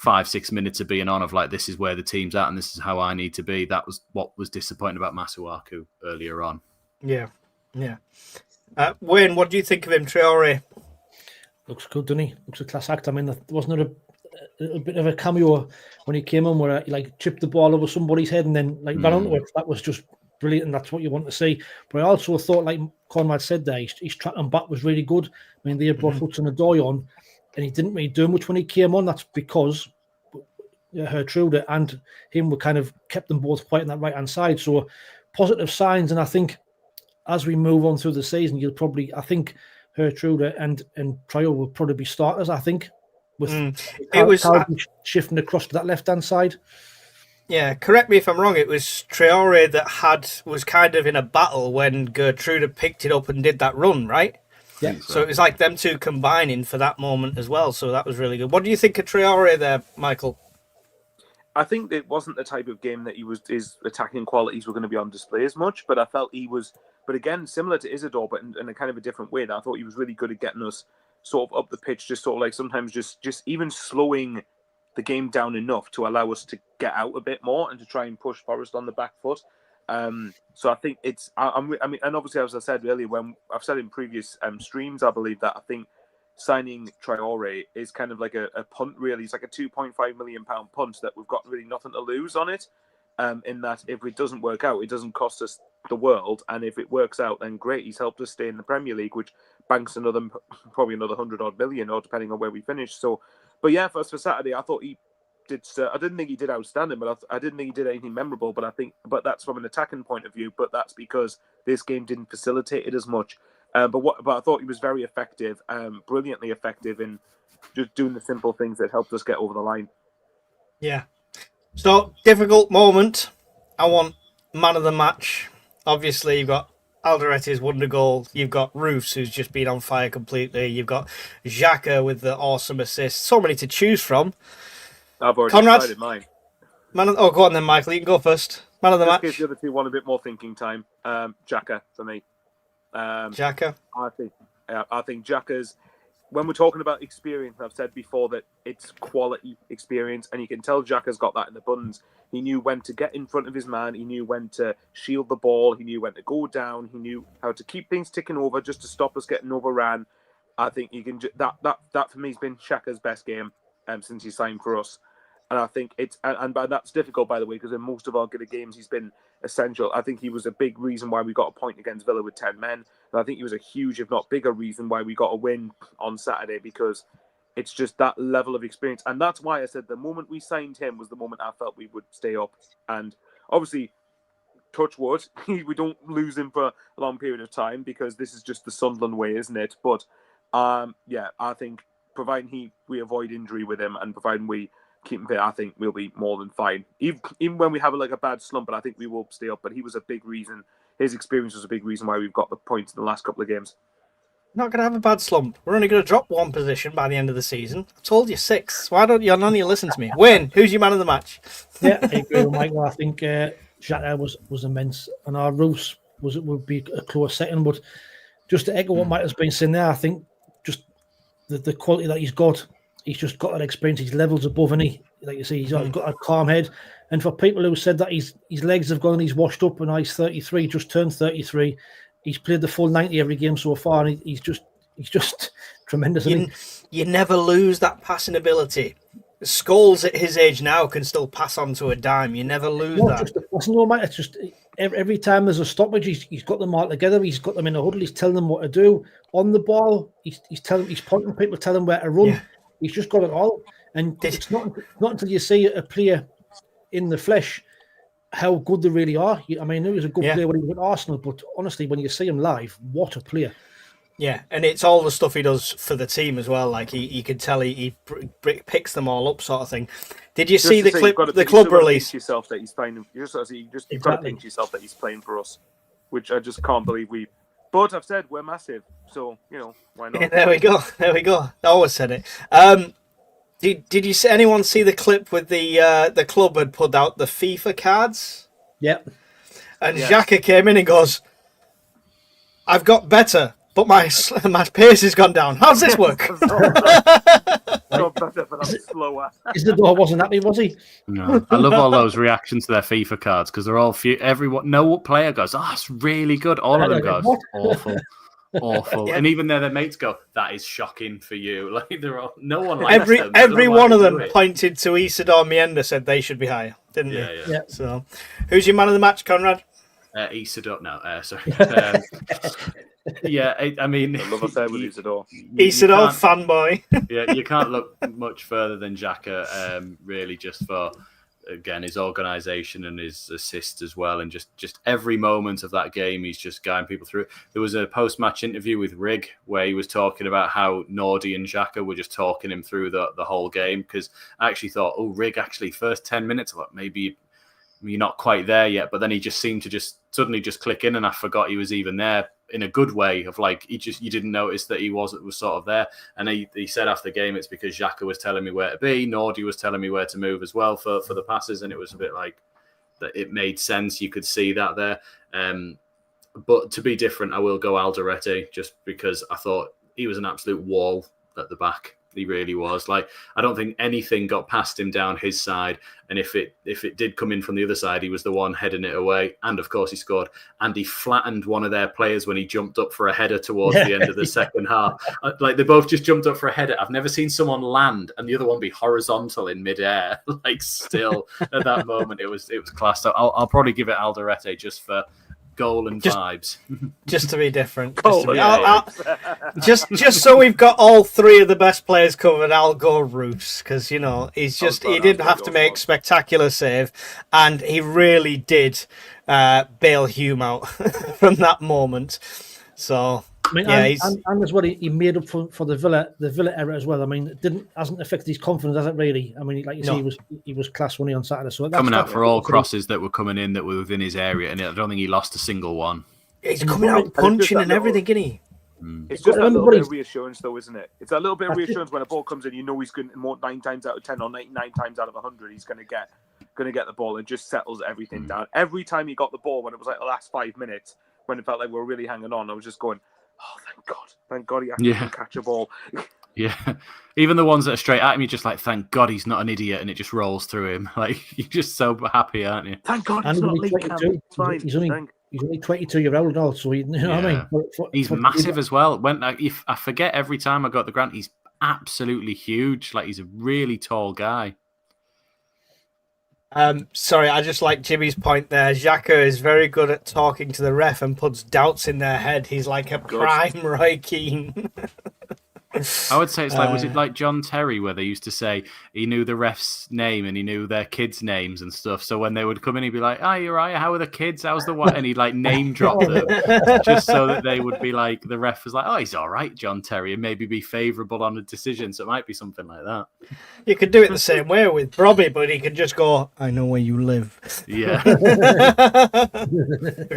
5-6 minutes of being on, of like, this is where the team's at and this is how I need to be. That was what was disappointing about Masuaku earlier on. Yeah. Wayne, what do you think of him, Traore? Looks good, doesn't he? Looks a class act. I mean, wasn't it a little bit of a cameo when he came on where he like chipped the ball over somebody's head and then like ran onto it? That was just brilliant, and that's what you want to see. But I also thought, like Conrad said there, his track and back was really good. I mean, they had brought Hudson-Odoi on, and he didn't really do much when he came on. That's because Gertrude and him were kind of kept them both quiet on that right-hand side. So positive signs, and I think as we move on through the season, I think Gertrude and Traore will probably be starters, I think, with shifting across to that left-hand side. Yeah, correct me if I'm wrong. It was Traore that was kind of in a battle when Gertrude picked it up and did that run, right? Yeah. So it was like them two combining for that moment as well. So that was really good. What do you think of Traore there, Michael? I think it wasn't the type of game that his attacking qualities were going to be on display as much, but I felt he was. But again, similar to Isidore, but in a kind of a different way. I thought he was really good at getting us sort of up the pitch, just sort of like sometimes just even slowing the game down enough to allow us to get out a bit more and to try and push Forest on the back foot. So I think it's. I mean, and obviously, as I said earlier, when I've said in previous streams, I believe that I think signing Traore is kind of like a punt, really. It's like a £2.5 million punt that we've got really nothing to lose on it. In that, if it doesn't work out, it doesn't cost us the world, and if it works out, then great. He's helped us stay in the Premier League, which banks probably another 100-odd million, or depending on where we finish. So, but yeah, for Saturday, I thought he did. I didn't think he did outstanding, but I didn't think he did anything memorable. But that's from an attacking point of view. But that's because this game didn't facilitate it as much. But I thought he was very effective, brilliantly effective in just doing the simple things that helped us get over the line. Yeah. So, difficult moment. I want man of the match. Obviously, you've got Alderete's wonder goal. You've got Roofs, who's just been on fire completely. You've got Xhaka with the awesome assist. So many to choose from. I've already decided mine. Go on then, Michael. You can go first. Man of the match. In case the other two want a bit more thinking time. Xhaka for me. Xhaka. I think Xhaka's. When we're talking about experience, I've said before that it's quality experience, and you can tell Xhaka's got that in abundance. He knew when to get in front of his man. He knew when to shield the ball. He knew when to go down. He knew how to keep things ticking over just to stop us getting overran. I think you can. That for me has been Xhaka's best game since he signed for us. And I think that's difficult, by the way, because in most of our good games, he's been essential. I think he was a big reason why we got a point against Villa with 10 men. And I think he was a huge, if not bigger, reason why we got a win on Saturday, because it's just that level of experience. And that's why I said the moment we signed him was the moment I felt we would stay up. And obviously, touch wood, we don't lose him for a long period of time, because this is just the Sunderland way, isn't it? But yeah, I think providing we avoid injury with him, and providing we keep him fit, I think we'll be more than fine. Even when we have a bad slump, but I think we will stay up. But he was a big reason. His experience was a big reason why we've got the points in the last couple of games. Not going to have a bad slump. We're only going to drop one position by the end of the season. I told you 6. Why don't none of you listen to me? Wayne, who's your man of the match? Yeah, I agree with Michael. I think Xhaka was immense, and our Roos would be a close second. But just to echo what Michael's been saying there, I think just the quality that he's just got that experience. He's levels above, and like you say, he's got a calm head. And for people who said that his legs have gone and he's washed up, and he's 33, just turned 33. He's played the full 90 every game so far, and he's just tremendous. You never lose that passing ability. Scholes at his age now can still pass on to a dime. You never lose that. Just the passing, no, mate. It's just every time there's a stoppage, he's got them all together. He's got them in a huddle. He's telling them what to do on the ball. He's pointing people, telling them where to run. Yeah. He's just got it all. And it's not until you see a player in the flesh how good they really are. I mean, he was a good player when he was at Arsenal, but honestly, when you see him live, what a player. Yeah, and it's all the stuff he does for the team as well. Like he can tell he picks them all up, sort of thing. Did you see the clip, the club release? Yourself that he's playing. You've got to think to yourself that he's playing for us, which I just can't believe we. But I've said we're massive, so why not? Yeah, there we go. I always said it. Did you see anyone see the clip with the club had put out the FIFA cards? Yep. And Xhaka came in and goes, "I've got better, but my pace has gone down. How's this work?" Got better, but I'm slower. Isidore wasn't happy, was he? No. I love all those reactions to their FIFA cards, because they're all no player goes, "Oh, it's really good." All of them goes, awful. Yeah. And even their mates go, "That is shocking for you." Like they're all, no one likes them. Every one of them pointed to Isidore Mienda, said they should be higher, didn't they? Yeah. So, who's your man of the match, Conrad? Isidore. No, sorry. I mean, I love affair with Isidore. Isidore fanboy. Yeah, you can't look much further than Xhaka, really, just for, again, his organisation and his assist as well, and just every moment of that game, he's just guiding people through. There was a post-match interview with Rig where he was talking about how Nordy and Xhaka were just talking him through the whole game, because I actually thought, Rig, actually, first 10 minutes, I thought maybe you're not quite there yet, but then he just seemed to suddenly click in, and I forgot he was even there, in a good way, of like, you didn't notice that he was sort of there. And he said after the game, it's because Xhaka was telling me where to be, Nordy was telling me where to move as well for the passes, and it was a bit like that. It made sense. You could see that there. But to be different, I will go Alderete, just because I thought he was an absolute wall at the back. He really was. Like, I don't think anything got past him down his side, and if it did come in from the other side, he was the one heading it away. And of course, he scored. And he flattened one of their players when he jumped up for a header towards the end of the second half. Like, they both just jumped up for a header. I've never seen someone land and the other one be horizontal in midair. Like, still at that moment, it was class. So I'll probably give it Alderete just for goal and vibes. Just to be different. Just so we've got all three of the best players covered, I'll go Roos, because he didn't have to make spectacular save, and he really did bail Hume out from that moment. So I mean, and as well, he made up for the Villa error as well. I mean, it hasn't affected his confidence, has it really? I mean, like you say, he was class winning on Saturday. So coming out for all crosses that were coming in that were within his area, and I don't think he lost a single one. He's coming out punching and everything, isn't he? It's just a little bit of reassurance, though, isn't it? It's a little bit of reassurance when a ball comes in. You know he's going to 9 times out of 10 or 99 times out of 100, he's going to get the ball, and just settles everything down. Every time he got the ball, when it was like the last 5 minutes, when it felt like we were really hanging on, I was just going, "Oh, thank God he actually can catch a ball." Yeah, even the ones that are straight at him, you're just like, "Thank God he's not an idiot," and it just rolls through him. Like, you're just so happy, aren't you? Thank God he's not Lee. He's only 22-year-old now, so you know what I mean. He's massive as well. If I forget every time I got the grant, he's absolutely huge. Like, he's a really tall guy. Sorry, I just like Jimmy's point there. Xhaka is very good at talking to the ref and puts doubts in their head. He's like a prime Roy Keane. I would say it's like, was it like John Terry where they used to say he knew the ref's name and he knew their kids' names and stuff. So when they would come in, he'd be like, "Oh, you're right. How are the kids? How's the what?" And he'd like name drop them just so that they would be like, the ref was like, "Oh, he's all right, John Terry," and maybe be favourable on a decision. So it might be something like that. You could do it the same way with Robbie, but he could just go, "I know where you live." Yeah. Have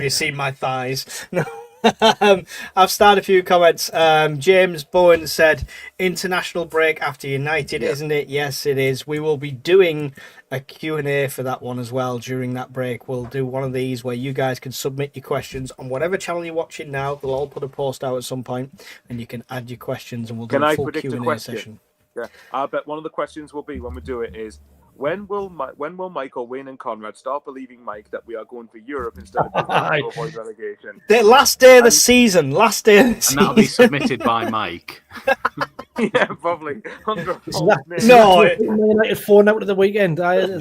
you seen my thighs? No. I've started a few comments. James Bowen said, international break after United, isn't it? Yes, it is. We will be doing a Q&A for that one as well during that break. We'll do one of these where you guys can submit your questions on whatever channel you're watching now. We'll all put a post out at some point and you can add your questions and we'll do a full Q&A session. Yeah, I bet one of the questions will be when we do it is, when will Michael, Wayne, and Conrad start believing, Mike, that we are going for Europe instead of to avoid relegation? The last day of the season. And that'll be submitted by Mike. Yeah, probably. No, United 4 out of the weekend. Yeah,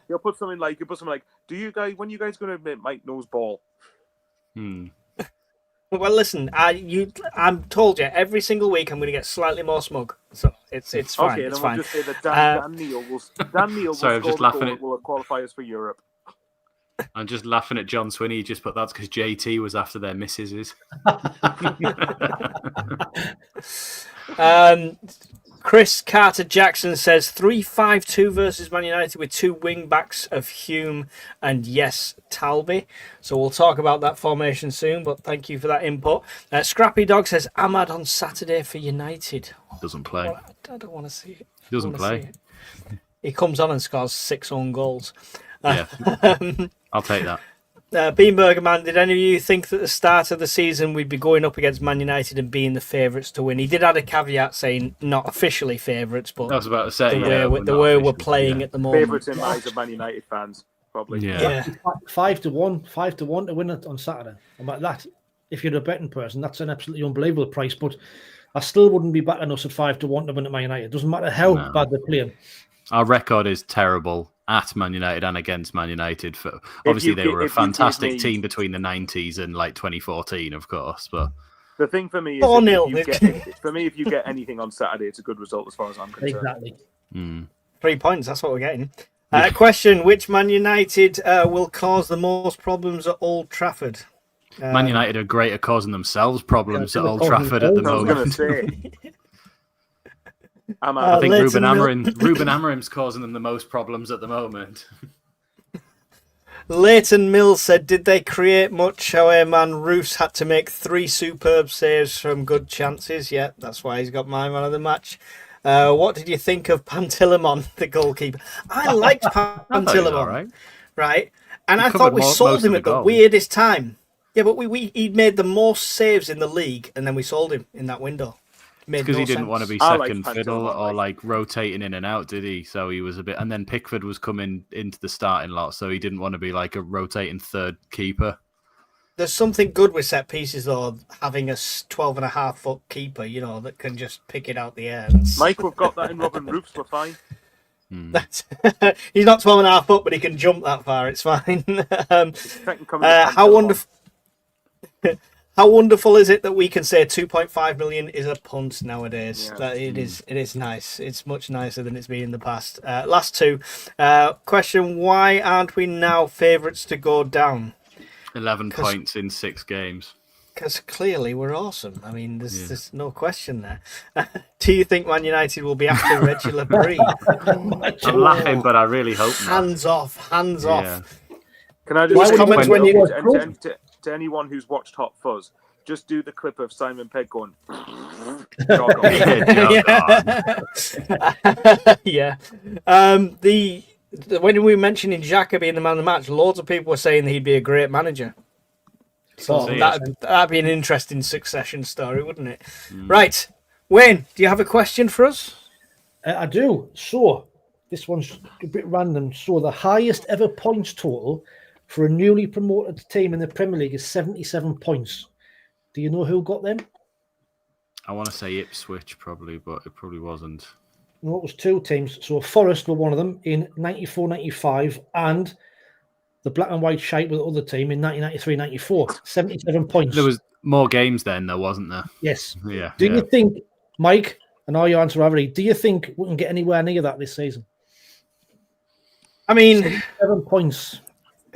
he'll put something like, "Do you guys? When are you guys going to admit Mike knows ball?" Well, listen, I'm told you every single week I'm going to get slightly more smug, so it's fine. Okay, it's then fine. we'll just say that Dan Neil will Sorry, I'm just laughing at... will qualify us for Europe. I'm just laughing at John Swinney. He just put that's because JT was after their missuses. Chris Carter Jackson says 3-5-2 versus Man United with two wing backs of Hume and Talby. So we'll talk about that formation soon, but thank you for that input. Scrappy Dog says Ahmad on Saturday for United. Doesn't play. I don't want to see it. He doesn't play. He comes on and scores 6 own goals. Yeah, I'll take that. Beanburger Man, did any of you think that at the start of the season we'd be going up against Man United and being the favourites to win? He did add a caviat saying not officially favourites, but I was about to say the way we're playing at the moment. Favourites in eyes of Man United fans, probably. Yeah. 5-1 to win it on Saturday. I'm like that. If you're a betting person, that's an absolutely unbelievable price. But I still wouldn't be backing us at 5-1 to win at Man United. It doesn't matter how bad they're playing. Our record is terrible at Man United and against Man United. Obviously, they were a fantastic team between the 90s and like 2014, of course. But the thing for me is, if you get anything on Saturday, it's a good result as far as I'm concerned. Exactly. 3 points, that's what we're getting. Question, which Man United will cause the most problems at Old Trafford? Man United are great at causing themselves problems at Old Trafford at the moment. I was going to say. I think Ruben Amorim's causing them the most problems at the moment. Leighton Mills said, did they create much? Our man Roos had to make 3 superb saves from good chances. Yeah, that's why he's got my man of the match. What did you think of Pantilimon, the goalkeeper? I liked Pantilimon, right? And I thought we sold him at the weirdest time. Yeah, but he made the most saves in the league, and then we sold him in that window. Because he didn't want to be second fiddle or like rotating in and out, did he? So he was a bit, and then Pickford was coming into the starting lot, so he didn't want to be like a rotating third keeper. There's something good with set pieces, though, having a 12.5-foot keeper, that can just pick it out the air. Mike, we've got that in Robin Roofs, we're fine. He's not 12.5 foot, but he can jump that far. It's fine. How wonderful is it that we can say 2.5 million is a punt nowadays? Yeah. It is nice. It's much nicer than it's been in the past. Last two. Question, why aren't we now favourites to go down? 11 points in 6 games. Because clearly we're awesome. I mean, there's no question there. Do you think Man United will be after Reggie Labrie? I'm laughing, but I really hope not. Hands off. Can I just comment to anyone who's watched Hot Fuzz, just do the clip of Simon Pegg going, jog on. Yeah. When we were mentioning Xhaka being the man of the match, loads of people were saying that he'd be a great manager. So that'd be an interesting succession story, wouldn't it? Right. Wayne, do you have a question for us? I do. So, this one's a bit random. So, the highest ever points total for a newly promoted team in the Premier League is 77 points. Do you know who got them? I want to say Ipswich, probably, but it probably wasn't. No, it was 2 teams. So Forest were one of them in 94-95, and the black and white shite with the other team in 1993-94. 77 points. There was more games then, though, wasn't there? Yes. Yeah. Do you think, Mike, and all your answer already, do you think we can get anywhere near that this season? I mean, 77 points.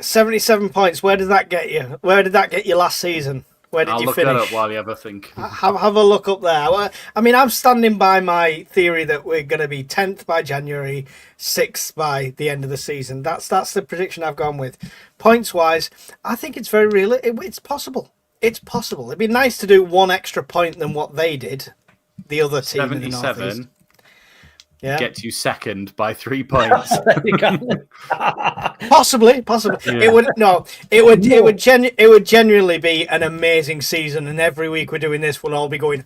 77 points. Where did that get you? Where did that get you last season? Where did I'll you look finish? that up while you have a think. Have a look up there. Well, I mean, I'm standing by my theory that we're going to be 10th by January, 6th by the end of the season. That's the prediction I've gone with. Points wise, I think it's very real. It's possible. It's possible. It'd be nice to do one extra point than what they did. The other team 77 in the Northeast. Yeah. gets you second by 3 points. Possibly. Yeah. It would genuinely be an amazing season, and every week we're doing this, we'll all be going.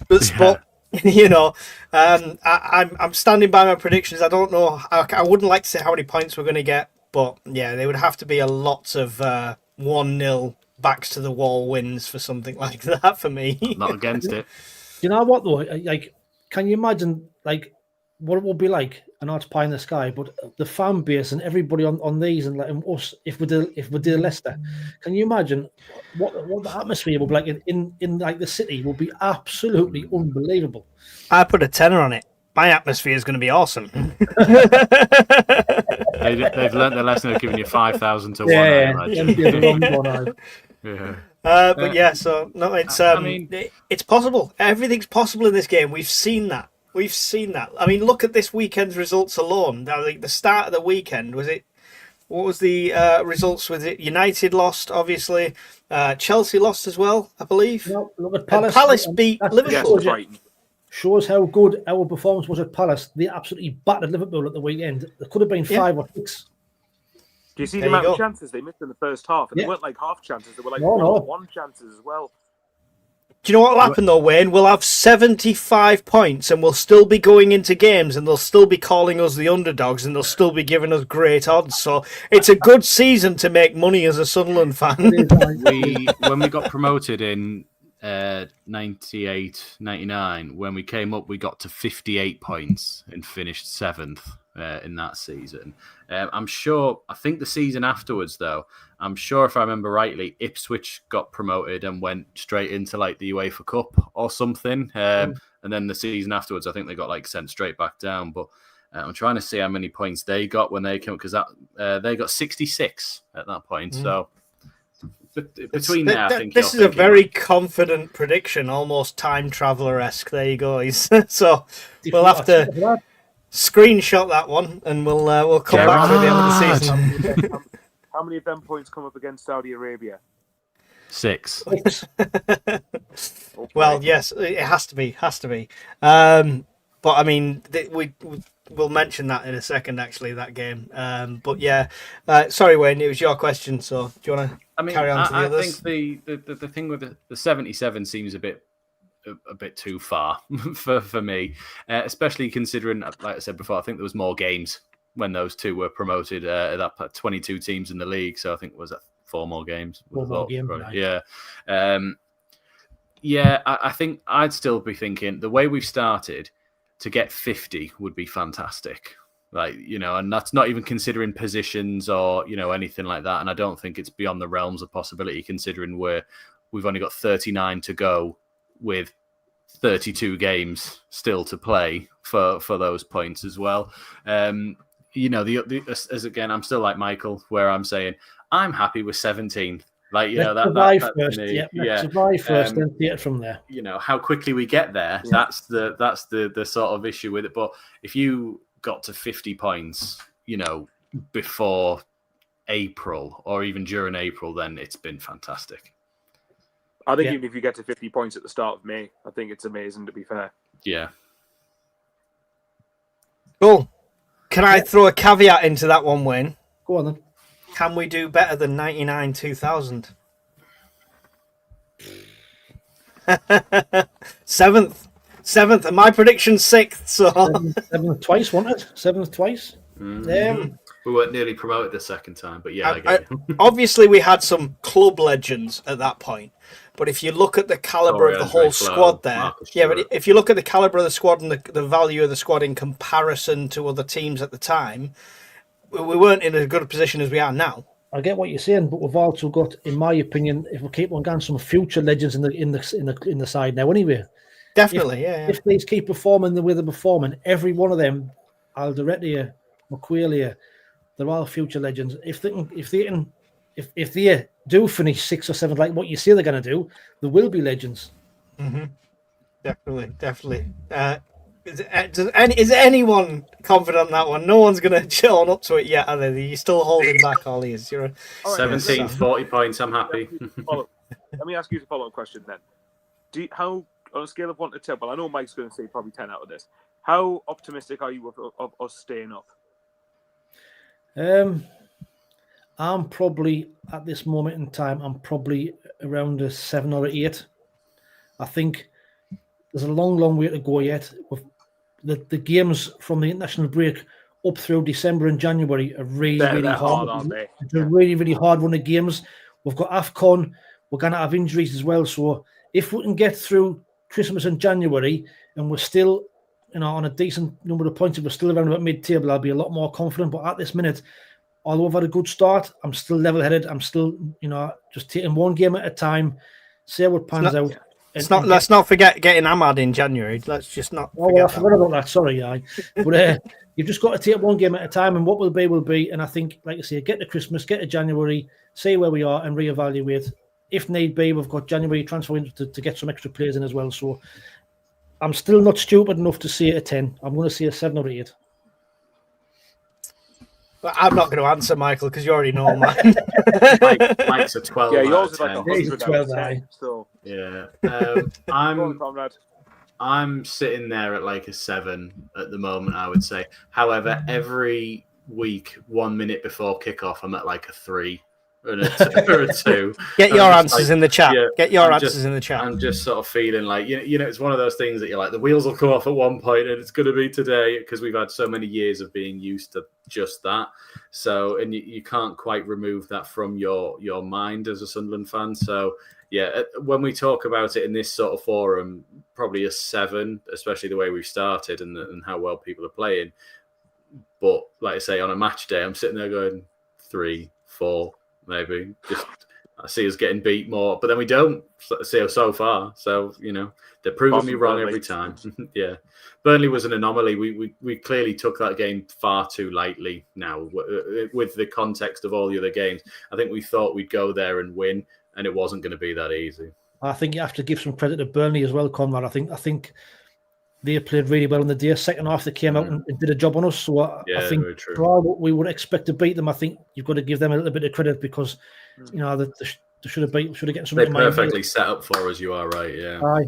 But I'm standing by my predictions. I don't know. I wouldn't like to say how many points we're going to get, but yeah, there would have to be a lot of 1-0 backs to the wall wins for something like that for me. Not against it. You know what though? Like, can you imagine like what it will be like? I know it's pie in the sky, but the fan base and everybody on these and like us, if we do Leicester, can you imagine what the atmosphere will be like in like the city? Will be absolutely unbelievable. I put a tenner on it. My atmosphere is going to be awesome. They've learned their lesson of giving you 5,000 to 1. Yeah. But yeah, so no, it's it's possible. Everything's possible in this game. We've seen that. I mean, look at this weekend's results alone. Now, the start of the weekend what was the results? Was it United lost? Obviously, Chelsea lost as well, I believe. No, look at Palace. Palace beat Liverpool. Shows how good our performance was at Palace. They absolutely battered Liverpool at the weekend. There could have been 5 or 6. Do you see the amount of chances they missed in the first half? And they weren't like half chances. They were like one chances as well. Do you know what will happen though, Wayne? We'll have 75 points and we'll still be going into games and they'll still be calling us the underdogs and they'll still be giving us great odds. So it's a good season to make money as a Sunderland fan. When we got promoted in 98, 99, when we came up, we got to 58 points and finished 7th in that season. I think the season afterwards, though, I'm sure if I remember rightly, Ipswich got promoted and went straight into like the UEFA Cup or something. And then the season afterwards, I think they got like sent straight back down. But I'm trying to see how many points they got when they came, because they got 66 at that point. So between there, I think this is a very confident prediction, almost time traveler-esque. There you go. So we'll have to screenshot that one, and we'll come back to the end of the season. How many of them points come up against Saudi Arabia? 6. Well, yes, it has to be. But I mean, we'll mention that in a second. Actually, that game. But yeah, sorry, Wayne, it was your question. So do you want to carry on to the others? I think the thing with the 77 seems a bit too far for me, especially considering, like I said before, I think there was more games when those two were promoted. That 22 teams in the league, so I think was that 4 more games. 4 more games, right. Yeah. I think I'd still be thinking the way we've started to get 50 would be fantastic. Like, and that's not even considering positions or, anything like that. And I don't think it's beyond the realms of possibility, considering we've only got 39 to go with 32 games still to play for those points as well. As again, I'm still like Michael, where I'm saying I'm happy with 17th. Like, survive first. Survive first, then see it from there. How quickly we get there. Yeah. That's the sort of issue with it. But if you got to 50 points, before April or even during April, then it's been fantastic. I think even if you get to 50 points at the start of May, I think it's amazing, to be fair. Yeah. Cool. Can I throw a caveat into that one, Wayne? Go on then. Can we do better than 99-2000? 7th, and my prediction's 6th. So 7th twice, wasn't it? 7th twice. Mm-hmm. We weren't nearly promoted the second time, but yeah, obviously we had some club legends at that point. But if you look at the caliber of the whole squad there, but if you look at the caliber of the squad and the value of the squad in comparison to other teams at the time, we weren't in as good a position as we are now. I get what you're saying, but we've also got, in my opinion, if we keep on going, some future legends in the side now. Anyway, Definitely, if these keep performing the way they're performing, every one of them, Alderete, McQualia, they're all future legends. If they do finish 6 or 7, like what you say they're going to do, there will be legends. Mm-hmm. Definitely. Is anyone confident on that one? No one's going to own up to it yet, are they? You're still holding back, Ollie. You're 17, 40 points. I'm happy. Let me ask you a follow-up question then. How, on a scale of 1 to 10, well, I know Mike's going to say probably 10 out of this. How optimistic are you of us staying up? I'm probably, at this moment in time, I'm probably around a 7 or 8. I think there's a long way to go yet. With the games from the international break up through December and January are really hard. Aren't they? They're really hard run of games. We've got AFCON. We're going to have injuries as well. So if we can get through Christmas and January and we're still, on a decent number of points, if we're still around about mid-table, I'll be a lot more confident. But at this minute, although I've had a good start, I'm still level-headed. I'm still, just taking one game at a time, see how it pans out. Let's not forget getting Ahmad in January. Let's just not. I forgot about that. Sorry, but you've just got to take one game at a time, and what will be. And I think, like I say, get to Christmas, get to January, see where we are, and reevaluate. If need be, we've got January transfer window to get some extra players in as well. So I'm still not stupid enough to see it a 10. I'm going to see a 7 or 8. But I'm not going to answer, Michael, because you already know mine. Mike's a 12. Yeah, yours is like 100 12 out of 10. So. Yeah. Conrad. I'm sitting there at like a 7 at the moment, I would say. However, every week, 1 minute before kickoff, I'm at like a 3 or a 2. Get your answers in the chat. Yeah, Get your answers in the chat. I'm just sort of feeling like, it's one of those things that you're like, the wheels will come off at one point and it's going to be today, because we've had so many years of being used to just that. So, and you can't quite remove that from your mind as a Sunderland fan. So, yeah, when we talk about it in this sort of forum, probably a 7, especially the way we've started and how well people are playing. But like I say, on a match day, I'm sitting there going 3, 4, maybe. Just I see us getting beat more, but then we don't see so far. So they're proving me wrong every time. Yeah, Burnley was an anomaly. We clearly took that game far too lightly. Now, with the context of all the other games, I think we thought we'd go there and win, and it wasn't going to be that easy. I think you have to give some credit to Burnley as well, Conrad. I think they played really well in the day. Second half, they came out and did a job on us. So I think for all what we would expect to beat them, I think you've got to give them a little bit of credit, because they should have gotten something. They perfectly set up for us. You are right. Yeah.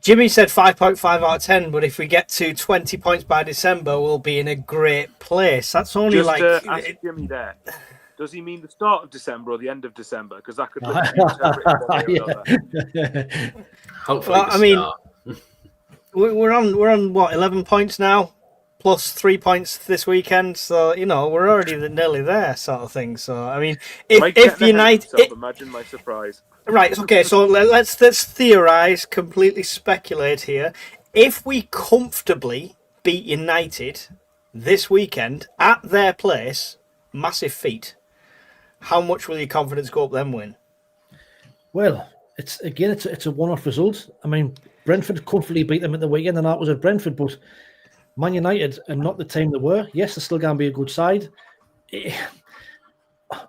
Jimmy said 5.5 out of 10, but if we get to 20 points by December, we'll be in a great place. That's only just ask Jimmy there. Does he mean the start of December or the end of December? Because that could be interpreted. Hopefully, we're on what, 11 points now, plus 3 points this weekend. So we're already nearly there, sort of thing. So I mean, if United, imagine my surprise. Right. Okay. So let's theorize, completely speculate here. If we comfortably beat United this weekend at their place, massive feat. How much will your confidence go up them win? Well, it's a one-off result. I mean, Brentford comfortably beat them at the weekend, and that was at Brentford. But Man United are not the team they were. Yes, they're still going to be a good side.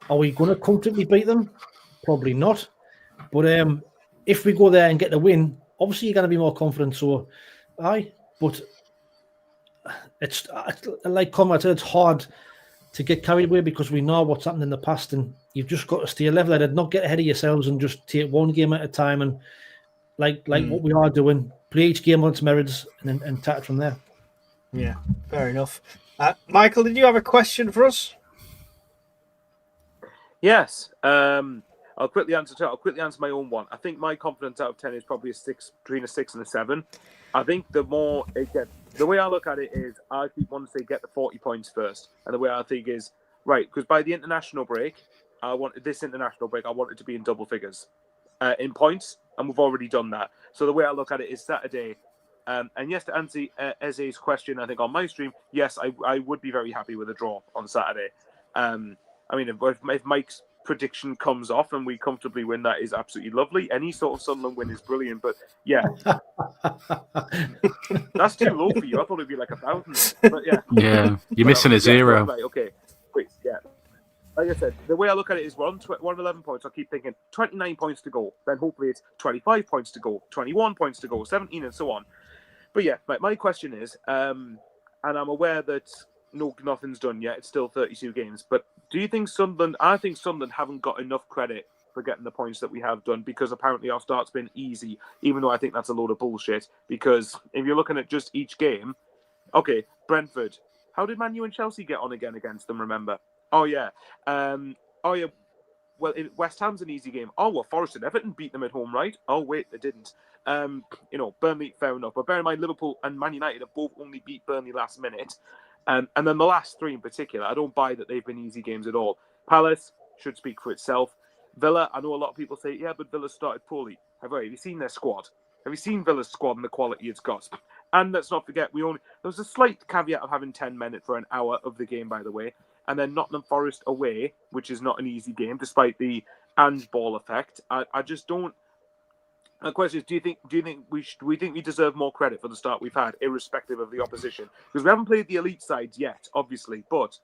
Are we going to comfortably beat them? Probably not. But if we go there and get the win, obviously you're going to be more confident. So, but it's like Conrad said, it's hard to get carried away because we know what's happened in the past, and you've just got to stay level-headed, not get ahead of yourselves, and just take one game at a time, and like what we are doing, play each game on its merits, and take it from there. Yeah, fair enough. Michael, did you have a question for us? Yes. I'll quickly answer my own one. I think my confidence out of 10 is probably between a 6 and a 7. I think the more it gets, the way I look at it is I keep wanting to say get the 40 points first. And the way I think is, right, because by the international break, I want it to be in double figures in points, and we've already done that. So the way I look at it is Saturday, And yes, to answer Eze's question, I think on my stream, yes, I would be very happy with a draw on Saturday. I mean, if Mike's prediction comes off and we comfortably win, that is absolutely lovely. Any sort of Sunderland win is brilliant. But yeah, that's too low for you. I thought it'd be like 1,000. But yeah, you're missing a zero. Right, okay, wait, yeah. Like I said, the way I look at it is we're on 11 points. I keep thinking 29 points to go. Then hopefully it's 25 points to go, 21 points to go, 17 and so on. But yeah, my question is, and I'm aware that nothing's done yet. It's still 32 games. But do you think I think Sunderland haven't got enough credit for getting the points that we have done, because apparently our start's been easy, even though I think that's a load of bullshit. Because if you're looking at just each game, okay, Brentford. How did Man U and Chelsea get on again against them, remember? Oh, yeah. Well, West Ham's an easy game. Oh, well, Forest and Everton beat them at home, right? Oh, wait, they didn't. Burnley, fair enough. But bear in mind, Liverpool and Man United have both only beat Burnley last minute. And then the last three in particular, I don't buy that they've been easy games at all. Palace should speak for itself. Villa, I know a lot of people say, yeah, but Villa started poorly. Have you seen their squad? Have you seen Villa's squad and the quality it's got? And let's not forget, there was a slight caveat of having 10 men for an hour of the game, by the way. And then Nottingham Forest away, which is not an easy game, despite the Ange ball effect. I just don't. The question is, do you think we deserve more credit for the start we've had, irrespective of the opposition? Because we haven't played the elite sides yet, obviously, but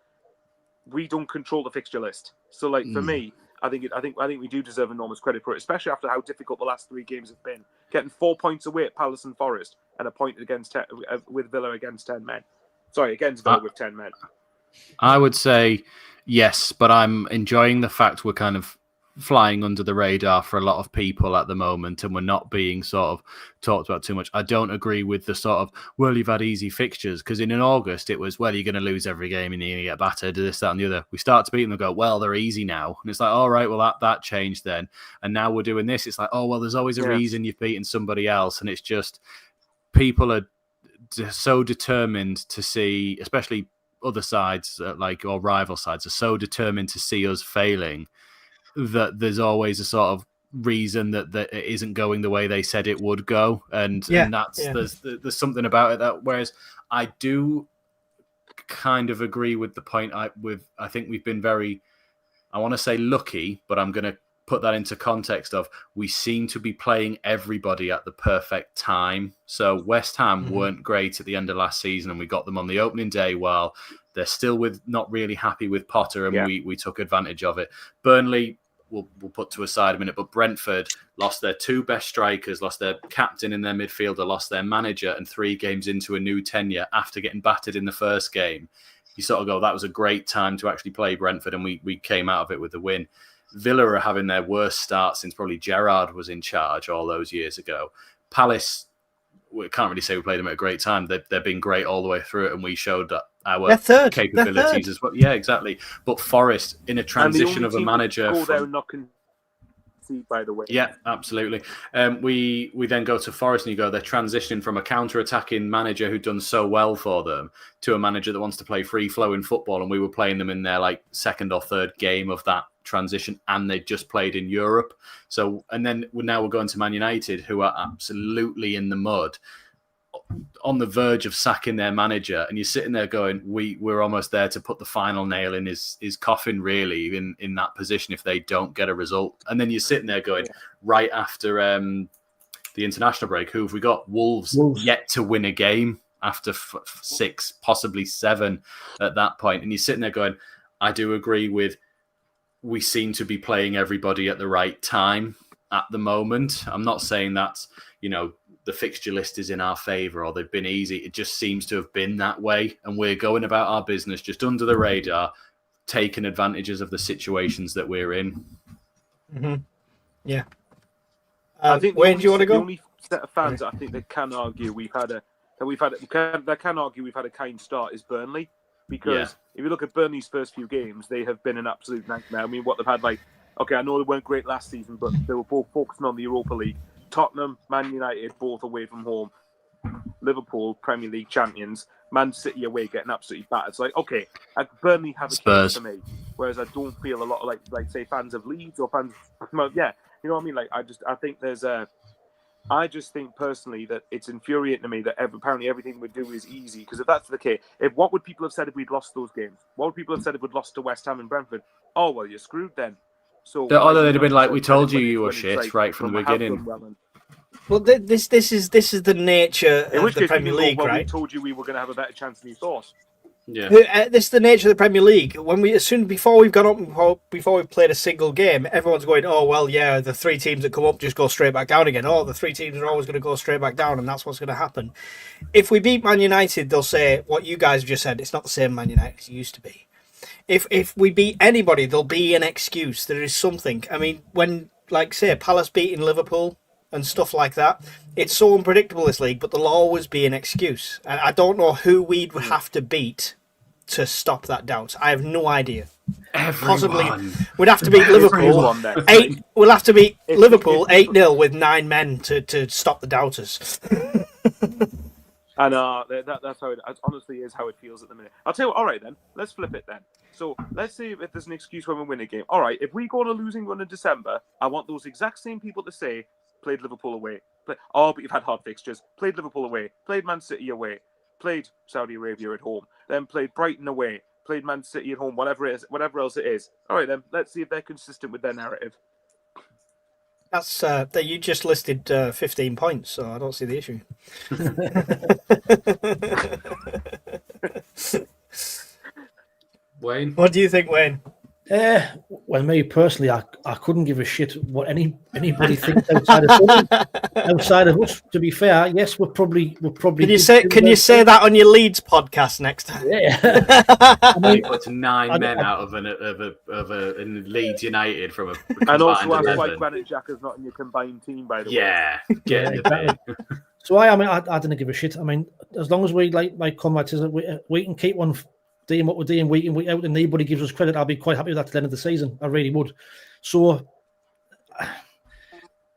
we don't control the fixture list. So, for me, I think we do deserve enormous credit for it, especially after how difficult the last three games have been. Getting 4 points away at Palace and Forest, and a point with Villa against 10 men. Sorry, against Villa with 10 men. I would say yes, but I'm enjoying the fact we're kind of flying under the radar for a lot of people at the moment, and we're not being sort of talked about too much. I don't agree with the sort of, well, you've had easy fixtures, because in August it was, well, you're going to lose every game and you're going to get battered, this, that and the other. We start to beat them and go, well, they're easy now. And it's like, all right, well, that changed then. And now we're doing this. It's like, oh, well, there's always a reason you've beaten somebody else. And it's just, people are so determined to see, especially other sides, or rival sides, are so determined to see us failing that there's always a sort of reason that it isn't going the way they said it would go, and there's something about it that. Whereas I do kind of agree with the point. I think we've been very, I want to say lucky, but I'm going to put that into context of, we seem to be playing everybody at the perfect time. So West Ham weren't great at the end of last season, and we got them on the opening day while they're still not really happy with Potter, and we took advantage of it. Burnley, we'll put to a side a minute, but Brentford lost their two best strikers, lost their captain in their midfielder, lost their manager, and 3 games into a new tenure after getting battered in the first game. You sort of go, that was a great time to actually play Brentford, and we came out of it with a win. Villa are having their worst start since probably Gerrard was in charge all those years ago. Palace, we can't really say we played them at a great time. They've been great all the way through it, and we showed that our capabilities as well. Yeah, exactly. But Forest, in a transition of a manager, by the way. Yeah, absolutely. We then go to Forest, and you go, they're transitioning from a counter-attacking manager who'd done so well for them to a manager that wants to play free-flowing football, and we were playing them in their second or third game of that transition, and they just played in Europe. So, and then we're going to Man United, who are absolutely in the mud, on the verge of sacking their manager, and you're sitting there going, we're almost there to put the final nail in his coffin, really, in that position if they don't get a result. And then you're sitting there going, right after the international break, who have we got? Wolves yet to win a game after 6, possibly 7 at that point. And you're sitting there going, I do agree with, we seem to be playing everybody at the right time at the moment. I'm not saying that's, the fixture list is in our favour or they've been easy. It just seems to have been that way. And we're going about our business just under the radar, taking advantages of the situations that we're in. Mm-hmm. Yeah. I think where do you want to go? The only set of fans that I think that can argue we've had a kind start is Burnley. Because if you look at Burnley's first few games, they have been an absolute nightmare. I mean, what they've had, I know they weren't great last season, but they were both focusing on the Europa League. Tottenham, Man United, both away from home. Liverpool, Premier League champions. Man City away, getting absolutely battered. It's okay, Burnley have a chance for me. Whereas I don't feel a lot of, say, fans of Leeds or fans... you know what I mean? I think there's I just think personally that it's infuriating to me that apparently everything we do is easy. Because if that's the case, what would people have said if we'd lost those games? What would people have said if we'd lost to West Ham and Brentford? Oh, well, you're screwed then. So Although they'd have been like, we told you were shit right from the beginning. Well, this is the nature of the Premier League, right? We told you we were going to have a better chance than you thought. Yeah, this is the nature of the Premier League. Before we've gone up, before we've played a single game, everyone's going, "Oh well, yeah, the 3 teams that come up just go straight back down again. Oh, the 3 teams are always going to go straight back down, and that's what's going to happen." If we beat Man United, they'll say what you guys have just said. It's not the same Man United as it used to be. If we beat anybody, there'll be an excuse. There is something. I mean, when say Palace beating Liverpool and stuff like that, it's so unpredictable, this league, but there'll always be an excuse. And I don't know who we'd have to beat to stop that doubt. I have no idea. Possibly we'd have to beat Liverpool. We'll have to beat Liverpool 8-0 with 9 men to stop the doubters. And that's how it honestly is how it feels at the minute. I'll tell you what, all right then, let's flip it then. So let's say if there's an excuse when we win a game. All right, if we go on a losing run in December, I want those exact same people to say, played Liverpool away. But you've had hard fixtures. Played Liverpool away. Played Man City away. Played Saudi Arabia at home. Then played Brighton away. Played Man City at home. Whatever else it is. All right then, let's see if they're consistent with their narrative. That's that you just listed 15 points, so I don't see the issue. Wayne, what do you think, Wayne? Well, me personally, I couldn't give a shit what anybody thinks outside of us. To be fair, yes, we're probably. Can you say that on your Leeds podcast next time? Yeah. I mean, puts 9 men out of in Leeds United from a and also ask why Granite Xhaka's not in your combined team, by the way. Yeah, get in the bin. So I didn't give a shit. I mean, as long as we like Conrad says, we can keep on doing what we're doing week in, week out, and nobody gives us credit, I'll be quite happy with that at the end of the season. I really would. So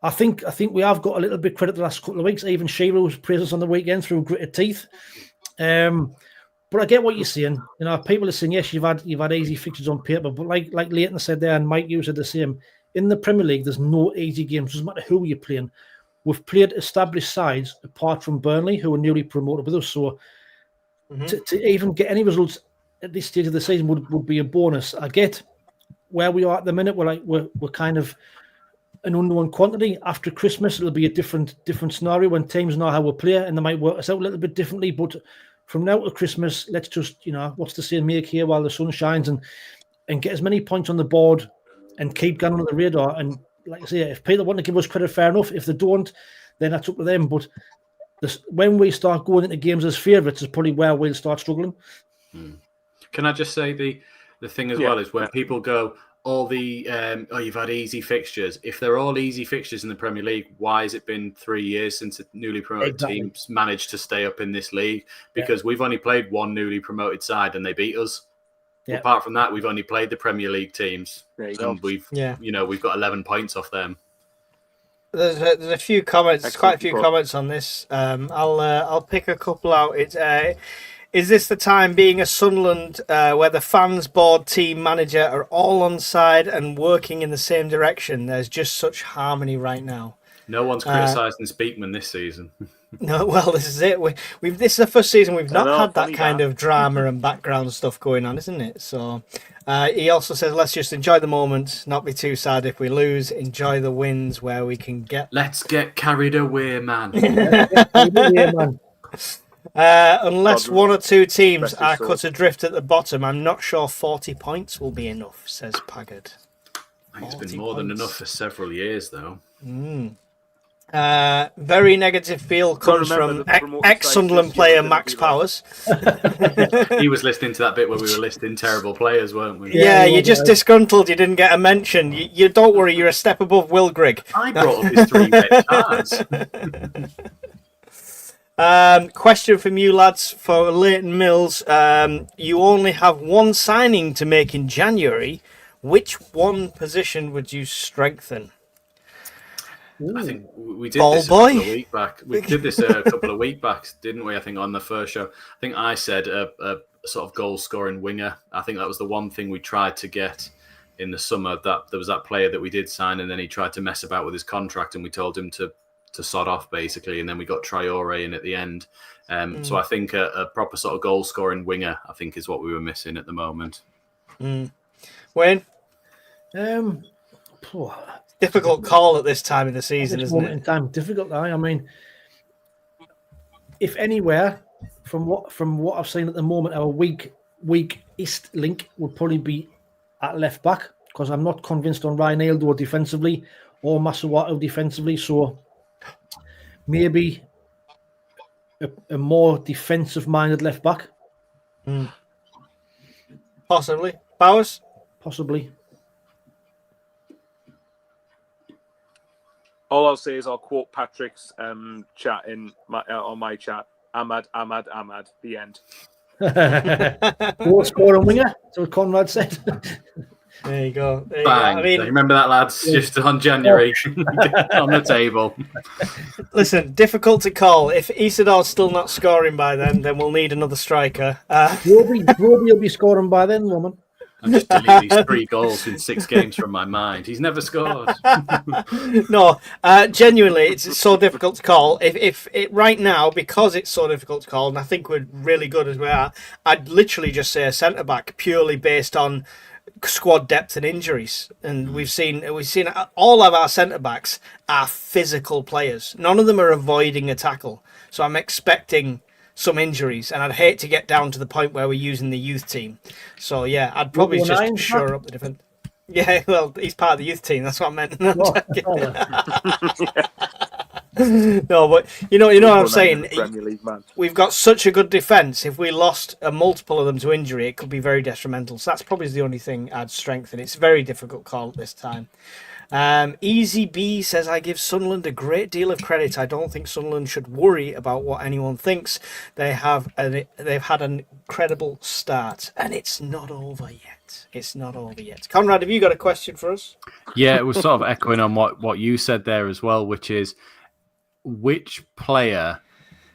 I think we have got a little bit of credit the last couple of weeks. Even Shearer's praised us on the weekend through gritted teeth. But I get what you're saying. You know, people are saying, yes, you've had easy fixtures on paper, but like Leighton said there, and Mike, you said the same. In the Premier League, there's no easy games. It doesn't matter who you're playing. We've played established sides apart from Burnley, who were newly promoted with us. So to even get any results at this stage of the season would be a bonus. I get where we are at the minute. We're kind of an unknown quantity. After Christmas, it'll be a different scenario when teams know how we play, and they might work us out a little bit differently. But from now to Christmas, let's just, what's the saying, make here while the sun shines, and get as many points on the board and keep going on the radar. And like I say, if people want to give us credit, fair enough. If they don't, then that's up to them. But when we start going into games as favourites is probably where we'll start struggling. Can I just say the thing as well is when people go, all the you've had easy fixtures. If they're all easy fixtures in the Premier League, why has it been 3 years since a newly promoted team's managed to stay up in this league? Because we've only played one newly promoted side and they beat us. Yeah. Apart from that, we've only played the Premier League teams, and we've got 11 points off them. There's a few comments, quite a few comments on this. I'll pick a couple out. It's is this the time, being a Sunderland, where the fans, board, team, manager are all on side and working in the same direction? There's just such harmony right now. No one's criticising Speakman this season. No, well, this is it. This is the first season we've not had that kind of drama and background stuff going on, isn't it? So he also says, let's just enjoy the moment, not be too sad if we lose, enjoy the wins where we can get... Let's get carried away, man. Unless one or two teams are cut adrift at the bottom, I'm not sure 40 points will be enough, says Paggard. I think it's been more than enough for several years, though. Very negative feel comes from ex-Sunderland player Max Powers. He was listening to that bit where we were listing terrible players, weren't we? Yeah, you're just disgruntled you didn't get a mention. You don't worry, you're a step above Will Grigg. I brought up his 3 red cards. Question from you lads for Leighton Mills. You only have one signing to make in January. Which one position would you strengthen? I think we did this a couple of weeks back. We did this a couple of weeks back, didn't we? I think on the first show. I think I said a sort of goal-scoring winger. I think that was the one thing we tried to get in the summer. That there was that player that we did sign, and then he tried to mess about with his contract, and we told him to sod off basically, and then we got Traore in at the end. So I think a proper sort of goal scoring winger, I think, is what we were missing at the moment. Wayne, Poor. difficult call at this time of the season, This isn't moment it? in time, difficult. I mean, if anywhere, from what I've seen at the moment, our weakest link would probably be at left back, because I'm not convinced on Reinaldo defensively or Masuato defensively. So maybe a more defensive-minded left back, Possibly. Bowers? possibly. All I'll say is I'll quote Patrick's chat on my chat. Ahmad, the end. Goal scoring winger, that's what Conrad said. There you go. There you Bang! go. I mean, Remember that, lads? Just on January on the table. listen, difficult to call. If Isidor's still not scoring by then we'll need another striker. Roby will be scoring by then, woman. I just delete these 3 goals in 6 games from my mind. He's never scored. No, genuinely, it's so difficult to call. If it right now, because it's so difficult to call, and I think we're really good as we are, I'd literally just say a centre back purely based on squad depth and injuries. And we've seen all of our centre backs are physical players. None of them are avoiding a tackle. So I'm expecting some injuries, and I'd hate to get down to the point where we're using the youth team. So yeah, I'd probably just shore up the defense. Yeah, well, he's part of the youth team. That's what I meant. No, but you know what I'm saying. Premier League man. We've got such a good defence. If we lost a multiple of them to injury, it could be very detrimental. So that's probably the only thing I'd strengthen. It's a very difficult call at this time. Easy B says, I give Sunderland a great deal of credit. I don't think Sunderland should worry about what anyone thinks. They've had an incredible start, and it's not over yet. It's not over yet. Conrad, have you got a question for us? Yeah, it was sort of echoing on what you said there as well, which is, which player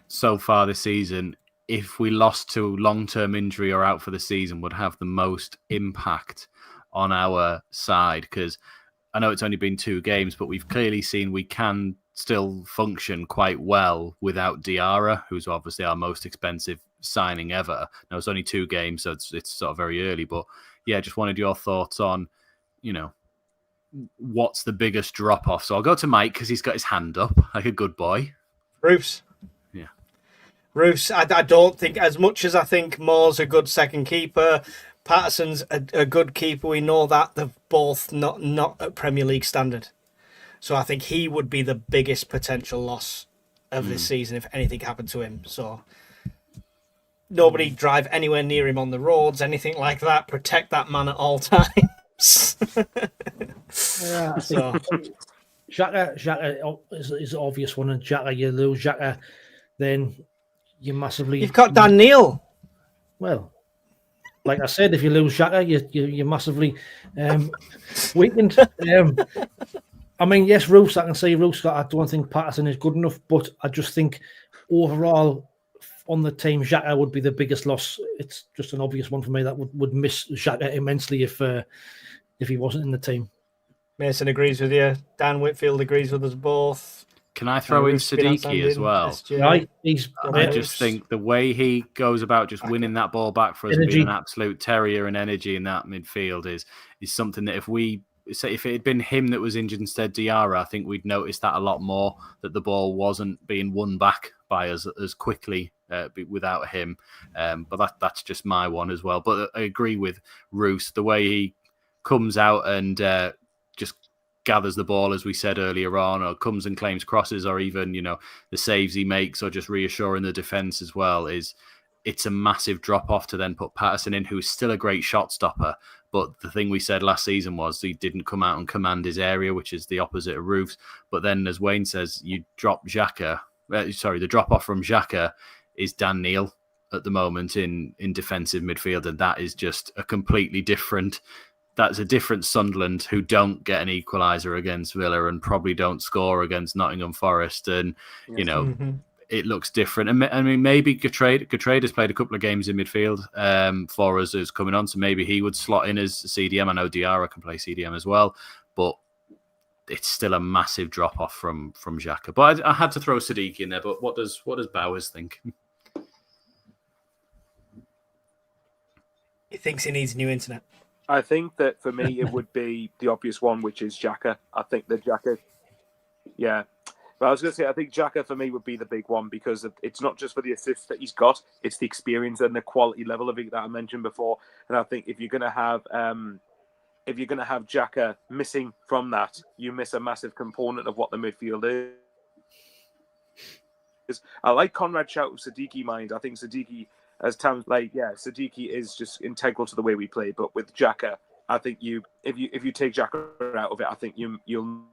so far this season, if we lost to long-term injury or out for the season, would have the most impact on our side? Because I know it's only been 2 games, but we've clearly seen we can still function quite well without Diarra, who's obviously our most expensive signing ever. Now, it's only 2 games, so it's sort of very early. But yeah, just wanted your thoughts on, what's the biggest drop-off. So I'll go to Mike because he's got his hand up like a good boy. Roofs. Yeah. Roofs. I don't think, as much as I think Moore's a good second keeper, Patterson's a good keeper. We know that they're both not at Premier League standard. So I think he would be the biggest potential loss of this season if anything happened to him. So nobody drive anywhere near him on the roads, anything like that. Protect that man at all times. Yeah, I think Xhaka is the obvious one, and Xhaka, you lose Xhaka, then you massively. You've got Dan Neil. Well, like I said, if you lose Xhaka, you massively weakened. I mean, yes, Roofs, I can say Roofs. I don't think Patterson is good enough, but I just think overall on the team, Xhaka would be the biggest loss. It's just an obvious one for me that would miss Xhaka immensely if he wasn't in the team. Mason agrees with you. Dan Whitfield agrees with us both. Can I throw in Siddiqui as well? Right, I just think the way he goes about just winning that ball back for us and being an absolute terrier and energy in that midfield is something that if it had been him that was injured instead Diarra, I think we'd notice that a lot more, that the ball wasn't being won back by us as quickly without him. But that's just my one as well. But I agree with Roos, the way he comes out and just gathers the ball, as we said earlier on, or comes and claims crosses, or even, the saves he makes, or just reassuring the defence as well, it's a massive drop-off to then put Patterson in, who's still a great shot stopper. But the thing we said last season was he didn't come out and command his area, which is the opposite of Roofs. But then, as Wayne says, you drop Xhaka. The drop-off from Xhaka is Dan Neil at the moment in defensive midfield, and that is just a completely different... That's a different Sunderland who don't get an equaliser against Villa and probably don't score against Nottingham Forest. And, it looks different. And I mean, maybe Gertrude has played a couple of games in midfield for us as coming on, so maybe he would slot in as CDM. I know Diarra can play CDM as well, but it's still a massive drop off from Xhaka. But I had to throw Siddiqui in there. But what does Bowers think? He thinks he needs new internet. I think that for me it would be the obvious one, which is Xhaka. I think that Xhaka, yeah. But I was going to say, I think Xhaka for me would be the big one because it's not just for the assists that he's got; it's the experience and the quality level of it that I mentioned before. And I think if you're going to have Xhaka missing from that, you miss a massive component of what the midfield is. I like Conrad's shout of Siddiqui mind. I think Siddiqui, as Tam's Siddiqui is just integral to the way we play. But with Xhaka, I think if you take Xhaka out of it, I think you'll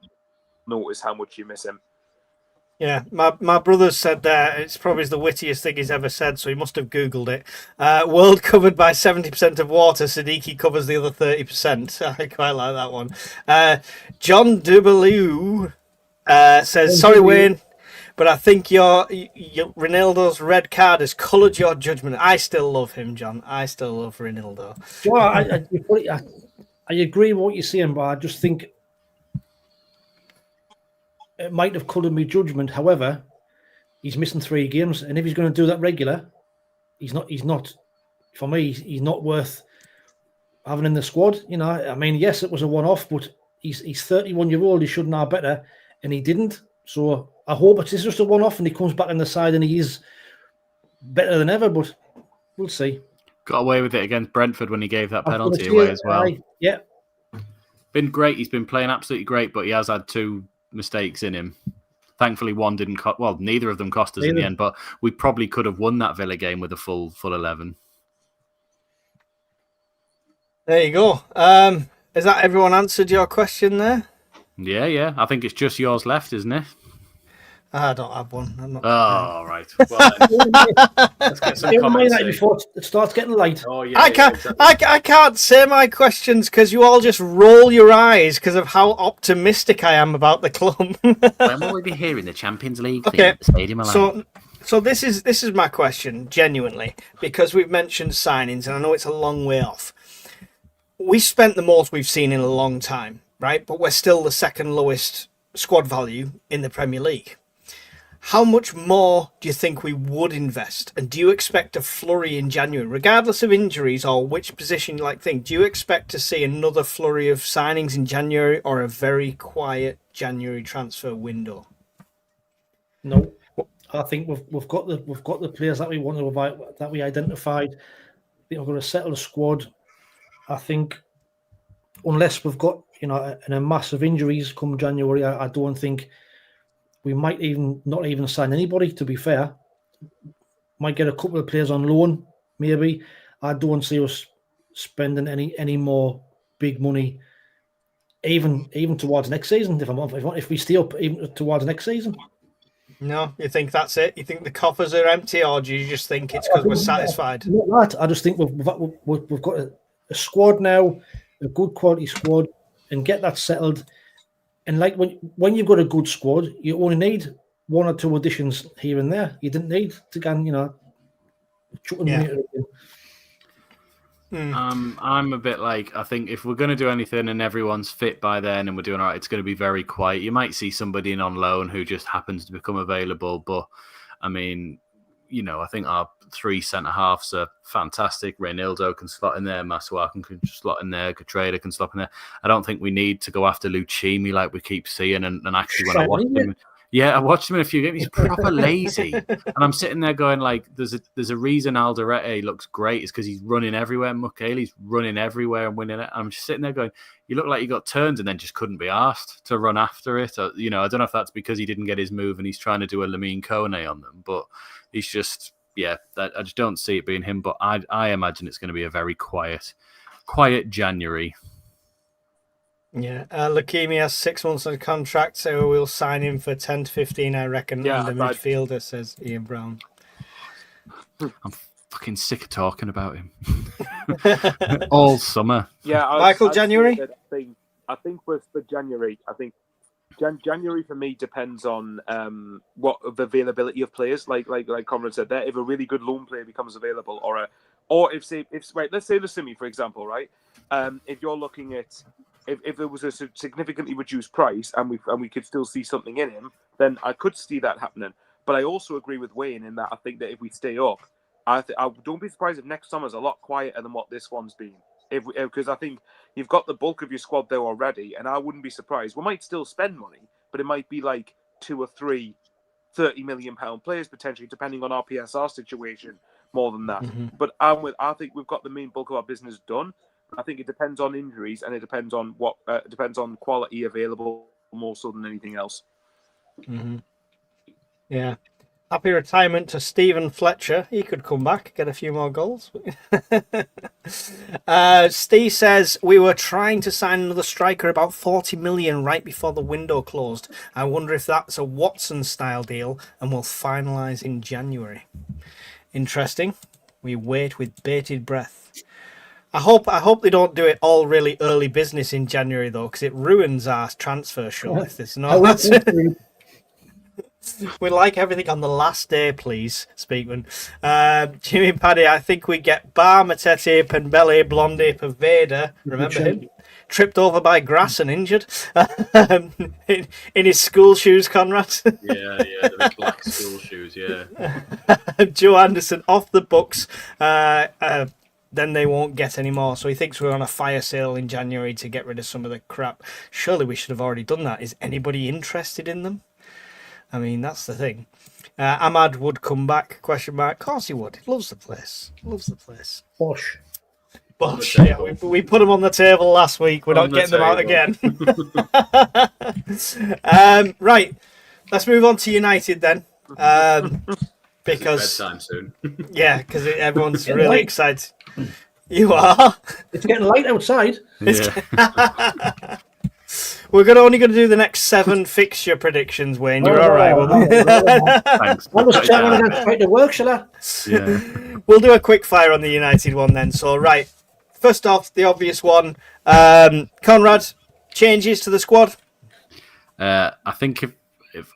notice how much you miss him. Yeah, my brother said that it's probably the wittiest thing he's ever said, so he must have Googled it. World covered by 70% of water, Siddiqui covers the other 30%. I quite like that one. John Dubaloo says, sorry, Wayne, but I think your Ronaldo's red card has coloured your judgment. I still love him, John. I still love Ronaldo. I agree with what you're saying, but I just think it might have coloured my judgment. However, he's missing 3 games, and if he's going to do that regular, he's not. For me, he's not worth having in the squad. You know, I mean, yes, it was a one-off, but he's 31-year-old. He should know better, and he didn't. So I hope it's just a one-off, and he comes back on the side, and he is better than ever. But we'll see. Got away with it against Brentford when he gave that penalty away as well. Yeah, been great. He's been playing absolutely great, but he has had 2 mistakes in him. Thankfully, one didn't cost. Well, neither of them cost us in the end, but we probably could have won that Villa game with a full 11. There you go. Has that everyone answered your question there? Yeah. I think it's just yours left, isn't it? I don't have one. I'm not. Oh, right. Well, let's get some comments before it starts getting light. Oh, yeah, I can't say my questions because you all just roll your eyes because of how optimistic I am about the club. When will we be hearing the Champions League thing at the Stadium of Light? So this is my question, genuinely, because we've mentioned signings, and I know it's a long way off. We spent the most we've seen in a long time, right? But we're still the second lowest squad value in the Premier League. How much more do you think we would invest? And do you expect a flurry in January, regardless of injuries or which position you like think? Do you expect to see another flurry of signings in January or a very quiet January transfer window? No, I think we've got the players that we want to that we identified. I think we're going to settle the squad. I think unless we've got a massive injuries come January, I don't think. We might not even sign anybody, to be fair. Might get a couple of players on loan, maybe. I don't see us spending any more big money, even towards next season. If we stay up even towards next season. No, you think that's it? You think the coffers are empty, or do you just think it's because we're satisfied? Not that. I just think we've got a squad now, a good quality squad, and get that settled. And like when you've got a good squad, you only need 1 or 2 additions here and there. You didn't need to go, I'm a bit like, I think if we're going to do anything and everyone's fit by then and we're doing all right, it's going to be very quiet. You might see somebody in on loan who just happens to become available. But, I mean, I think our 3 centre-halves are fantastic. Reynaldo can slot in there. Masuaku can slot in there. Catreda can slot in there. I don't think we need to go after Lucchini like we keep seeing. And actually, when I watched him... Yeah, I watched him in a few games. He's proper lazy. And I'm sitting there going, like, there's a reason Alderete looks great. It's because he's running everywhere. Mukiele's running everywhere and winning it. I'm just sitting there going, you look like you got turned and then just couldn't be asked to run after it. Or, I don't know if that's because he didn't get his move and he's trying to do a Lamine Kone on them. But he's just... Yeah, I just don't see it being him, but I imagine it's going to be a very quiet January. Yeah, Leukemia has 6 months on a contract, so we'll sign him for 10 to 15, I reckon. Yeah, and the midfielder, says Ian Brown. I'm fucking sick of talking about him. All summer. Yeah, Michael, January? I think for January, January for me depends on what the availability of players, like Conrad said there. If a really good loan player becomes available, or if let's say Lusimi, for example, right? If you're looking at if it was a significantly reduced price and we could still see something in him, then I could see that happening. But I also agree with Wayne in that I think that if we stay up, I don't be surprised if next summer's a lot quieter than what this one's been. Because I think you've got the bulk of your squad there already, and I wouldn't be surprised. We might still spend money, but it might be like 2 or 3 £30 million players potentially, depending on our PSR situation, more than that. But I think we've got the main bulk of our business done. I think it depends on injuries, and it depends on depends on quality available more so than anything else. Yeah. Happy retirement to Stephen Fletcher. He could come back, get a few more goals. Steve says, we were trying to sign another striker about 40 million right before the window closed. I wonder if that's a Watson-style deal and will finalise in January. Interesting. We wait with bated breath. I hope they don't do it all really early business in January, though, because it ruins our transfer show. If there's no... We like everything on the last day, please, Speakman. Jimmy Paddy, I think we get Bar, Matete, Pembele, Blondie, Paveda. Remember him? Tripped over by grass and injured. in his school shoes, Conrad. Yeah, the black school shoes, yeah. Joe Anderson, off the books. Then they won't get any more. So he thinks we're on a fire sale in January to get rid of some of the crap. Surely we should have already done that. Is anybody interested in them? I mean, that's the thing. Ahmad would come back, question mark. Of course he would. He loves the place. Bosh. Yeah, we put them on the table last week. We're not getting them out again. Right. Let's move on to United then. Because bedtime soon. Yeah, because everyone's really excited. You are? It's getting light outside. Yeah. We're only going to do the next 7 fixture predictions, Wayne. You're all right with that? Thanks. I was chatting about to work, shall I? Yeah. We'll do a quick fire on the United one then. So, right. First off, the obvious one. Conrad, changes to the squad? I think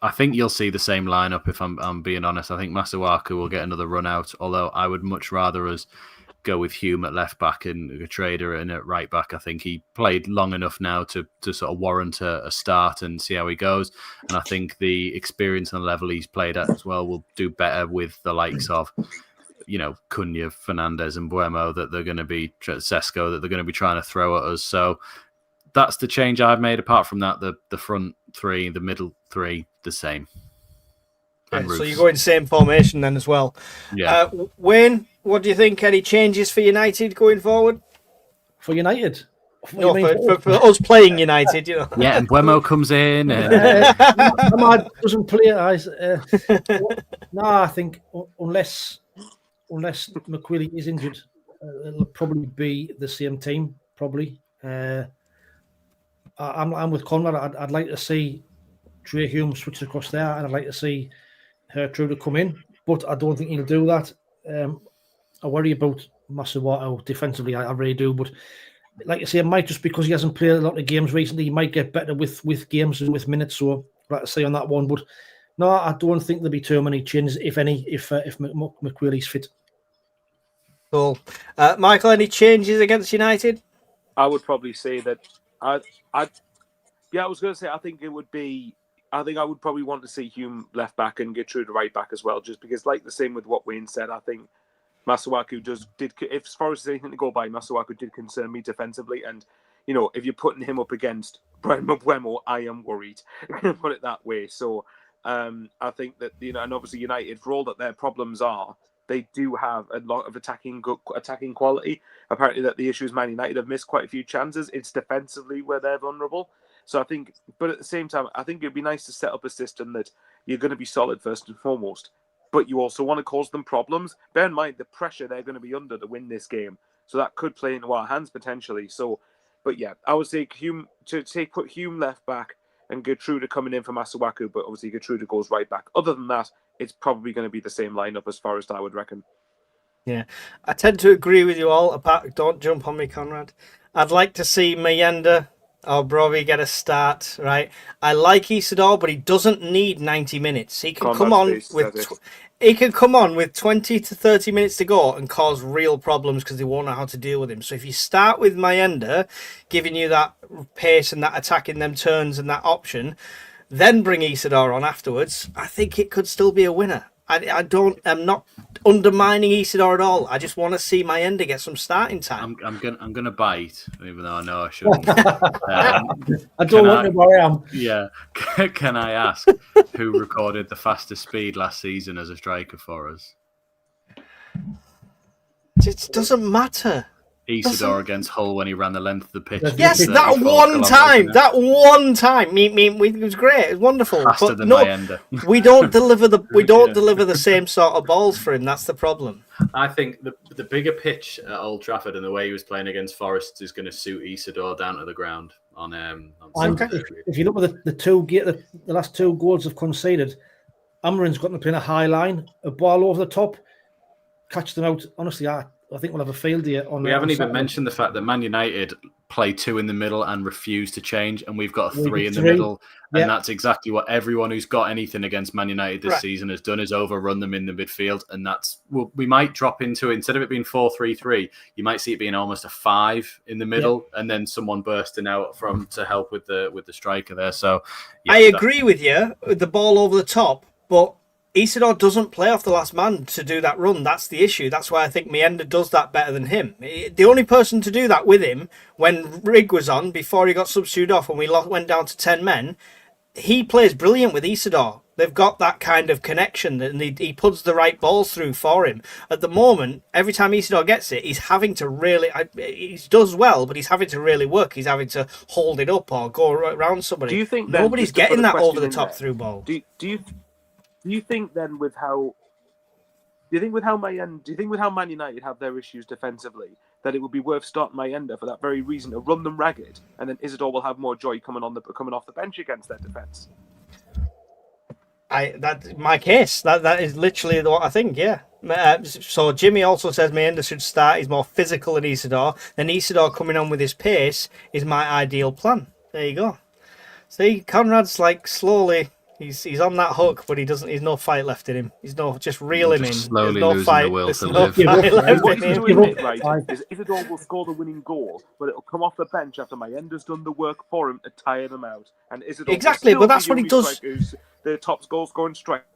I think you'll see the same lineup, if I'm being honest. I think Masuaku will get another run out, although I would much rather us go with Hume at left back and a Trader and at right back. I think he played long enough now to sort of warrant a start and see how he goes. And I think the experience and the level he's played at as well will do better with the likes of, Cunha, Fernandez and Buemo that they're going to be, Sesko, that they're going to be trying to throw at us. So that's the change I've made. Apart from that, the front 3, the middle 3, the same. Yeah, so you're going same formation then as well. Yeah. Wayne, what do you think? Any changes for United going forward? For United? For us playing United, Yeah, and Buemo comes in. And... Ahmad doesn't play. No, I think unless McQuilly is injured, it'll probably be the same team. Probably. I'm with Conrad. I'd like to see Trey Hume switch across there, and I'd like to see Trudeau come in, but I don't think he'll do that. I worry about Masuaku defensively. I really do, but like I say, it might just because he hasn't played a lot of games recently, he might get better with games and with minutes. So, like I say on that one, but no, I don't think there'll be too many changes, if any, if McQuilly's fit. Cool, Michael. Any changes against United? I would probably say that I was going to say I think I would probably want to see Hume left back and get through the right back as well, just because, like the same with what Wayne said, I think Masuaku did. If as far as anything to go by, Masuaku did concern me defensively, and if you're putting him up against Buemo, I am worried. Put it that way. So I think that and obviously United, for all that their problems are, they do have a lot of attacking quality. Apparently, that the issue is Man United have missed quite a few chances. It's defensively where they're vulnerable. So I think, but at the same time, I think it'd be nice to set up a system that you're going to be solid first and foremost, but you also want to cause them problems. Bear in mind the pressure they're going to be under to win this game. So that could play into our hands potentially. So, but yeah, I would say put Hume left back and Gertrude coming in for Masuaku, but obviously Gertrude goes right back. Other than that, it's probably going to be the same lineup as far as I would reckon. Yeah, I tend to agree with you all. Don't jump on me, Conrad. I'd like to see Mayenda Oh, Broby get a start, right? I like Isidore, but he doesn't need 90 minutes. He can come on with he can come on with 20 to 30 minutes to go and cause real problems because they won't know how to deal with him. So if you start with Mayenda, giving you that pace and that attacking them turns and that option, then bring Isidore on afterwards, I think it could still be a winner. I'm not undermining Isidore at all. I just want to see Mayenda get some starting time. I'm gonna bite, even though I know I shouldn't. I don't want to where I am. Yeah. Can I ask who recorded the fastest speed last season as a striker for us? It doesn't matter. Isidore against Hull when he ran the length of the pitch. Yes, that one time. That one time. It was great. It was wonderful. Faster than Mayenda. we don't deliver deliver the same sort of balls for him. That's the problem. I think the bigger pitch at Old Trafford and the way he was playing against Forest is going to suit Isidore down to the ground on if you look at the last two goals they've conceded, Amarin's got to play in a high line, a ball over the top, catch them out. Honestly, I think we'll have a field here. We haven't even mentioned the fact that Man United play two in the middle and refuse to change, and we've got a three in the middle, and that's exactly what everyone who's got anything against Man United this season has done, is overrun them in the midfield, and we might drop into, instead of it being 4-3-3, you might see it being almost a 5 in the middle, and then someone bursting out to help with the striker there. So I agree with you with the ball over the top, but Isidore doesn't play off the last man to do that run. That's the issue. That's why I think Mayenda does that better than him. The only person to do that with him, when Rigg was on, before he got substituted off, when we went down to 10 men, he plays brilliant with Isidore. They've got that kind of connection, and he puts the right balls through for him. At the moment, every time Isidore gets it, he's having to really... he does well, but he's having to really work. He's having to hold it up or go around somebody. Do you think nobody's getting that over-the-top through ball? Do you think then with how Man United have their issues defensively, that it would be worth starting Mayenda for that very reason, to run them ragged, and then Isidore will have more joy coming off the bench against their defence? That's my case. That is literally what I think. Yeah. So Jimmy also says Mayenda should start. He's more physical than Isidore. Then Isidore coming on with his pace is my ideal plan. There you go. See, Conrad's like slowly. He's on that hook, but he's no fight left in him. Just reel him in. Slowly There's no losing fight. the will There's to no live. fight left What in he's him. doing is Isidore will score the winning goal, but it'll come off the bench after Mayenda's done the work for him to tire them out. And Isidore Exactly, but that's what he does. Who's the top goal scoring striker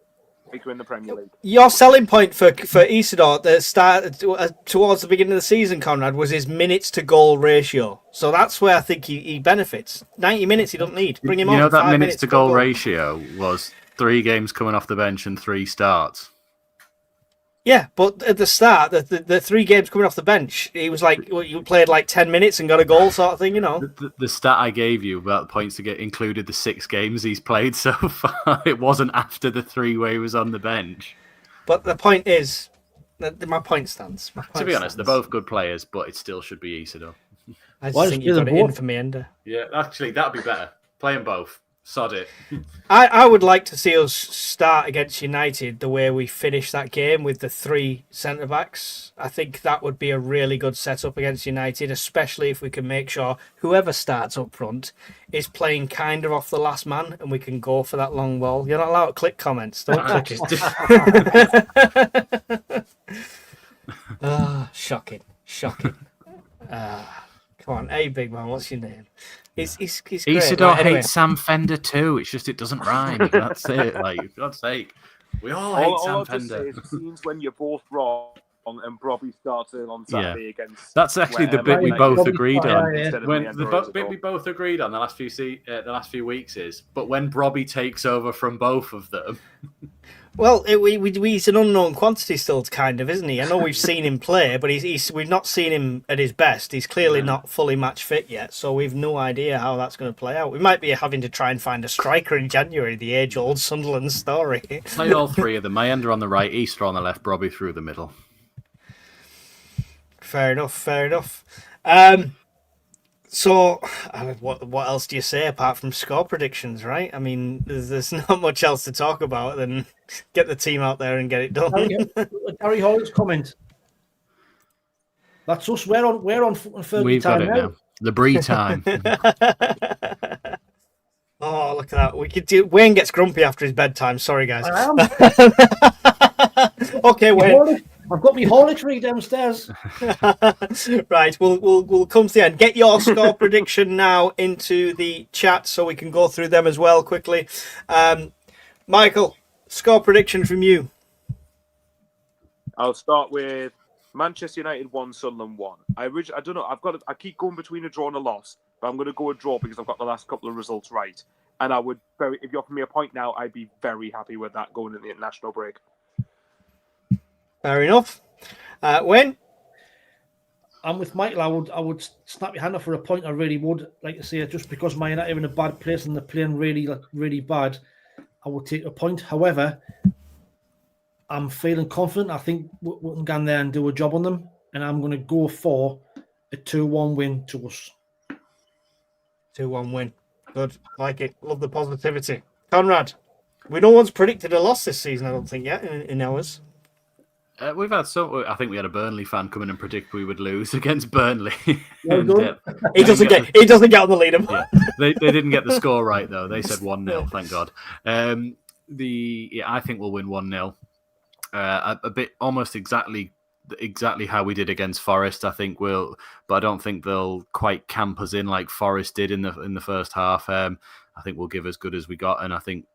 in the Premier League. Your selling point for Isidore at the start towards the beginning of the season, Conrad, was his minutes to goal ratio. So that's where I think he benefits. 90 minutes he don't need. Bring him on. You know that 5 minutes to goal ratio was 3 games coming off the bench and 3 starts. Yeah, but at the start, the 3 games coming off the bench, he was like, you played like 10 minutes and got a goal sort of thing, you know. The stat I gave you about the points to get included the 6 games he's played so far. It wasn't after the 3 where he was on the bench. But the point is, my point stands. To be honest, they're both good players, but it still should be Isidore. I just think you got it in for Mayenda. Yeah, actually, that'd be better. Play them both. Sod it. I would like to see us start against United the way we finished that game with the 3 centre-backs. I think that would be a really good setup against United, especially if we can make sure whoever starts up front is playing kind of off the last man and we can go for that long ball. You're not allowed to click comments. Don't click it. Shocking. Come on, hey, big man, what's your name? He's great. Isidore hates Sam Fender too. It's just it doesn't rhyme. That's it. Like, for God's sake, we all hate Sam Fender. It seems when you're both wrong and Broby started on Saturday against. That's actually the bit we both agreed on. When the bit we both agreed on the last few weeks is, but when Broby takes over from both of them. Well, he's an unknown quantity still, kind of, isn't he? I know we've seen him play, but we've not seen him at his best. He's clearly not fully match fit yet, so we've no idea how that's going to play out. We might be having to try and find a striker in January, the age-old Sunderland story. Play all 3 of them. Mayenda on the right, Easter on the left, Broby through the middle. Fair enough. So, what else do you say apart from score predictions, right? I mean, there's not much else to talk about than get the team out there and get it done. Gary Hall's comment. That's us. We're on Fergie We've time got it now. The Brie time. Oh, look at that. We could do. Wayne gets grumpy after his bedtime. Sorry, guys. I am. Okay, Wayne. I've got my Horlicks downstairs. Right, we'll come to the end. Get your score prediction now into the chat so we can go through them as well quickly. Michael, score prediction from you. I'll start with Manchester United 1, Sunderland 1. I don't know. I keep going between a draw and a loss, but I'm going to go a draw because I've got the last couple of results right. And if you offer me a point now, I'd be very happy with that going in the international break. Fair enough. Wayne? I'm with Michael. I would snap your hand off for a point. I really would. Like to say, just because Man United are in a bad place and they're playing really bad, I would take a point. However, I'm feeling confident. I think we can go in there and do a job on them. And I'm going to go for a 2-1 win to us. 2-1 win. Good. Like it. Love the positivity. Conrad, no one's predicted a loss this season, I don't think, yet, in ours. We've had some. I think we had a Burnley fan come in and predict we would lose against Burnley. Well And, He doesn't get on the leader. Yeah. They didn't get the score right though. They said 1-0. Thank God. I think we'll win 1-0. A bit almost exactly how we did against Forest. I think but I don't think they'll quite camp us in like Forest did in the first half. I think we'll give as good as we got, and I think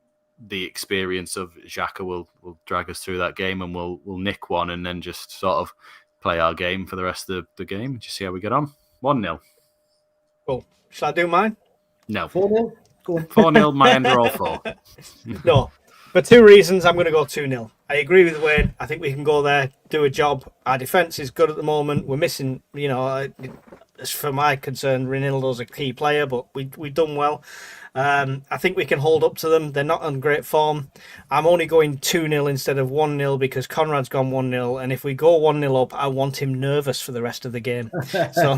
the experience of Xhaka will drag us through that game, and we'll nick one and then just sort of play our game for the rest of the game. Just see how we get on. 1-0. Cool. Shall I do mine? No. 4-0. Go on. 4-0. My end are all 4. No. For 2 reasons, I'm going to go 2-0. I agree with Wayne. I think we can go there, do a job. Our defence is good at the moment. We're missing, as for my concern, Ronaldo's a key player, but we've done well. I think we can hold up to them. They're not on great form. I'm only going 2-0 instead of 1-0 because Conrad's gone 1-0. And if we go 1-0 up, I want him nervous for the rest of the game. So.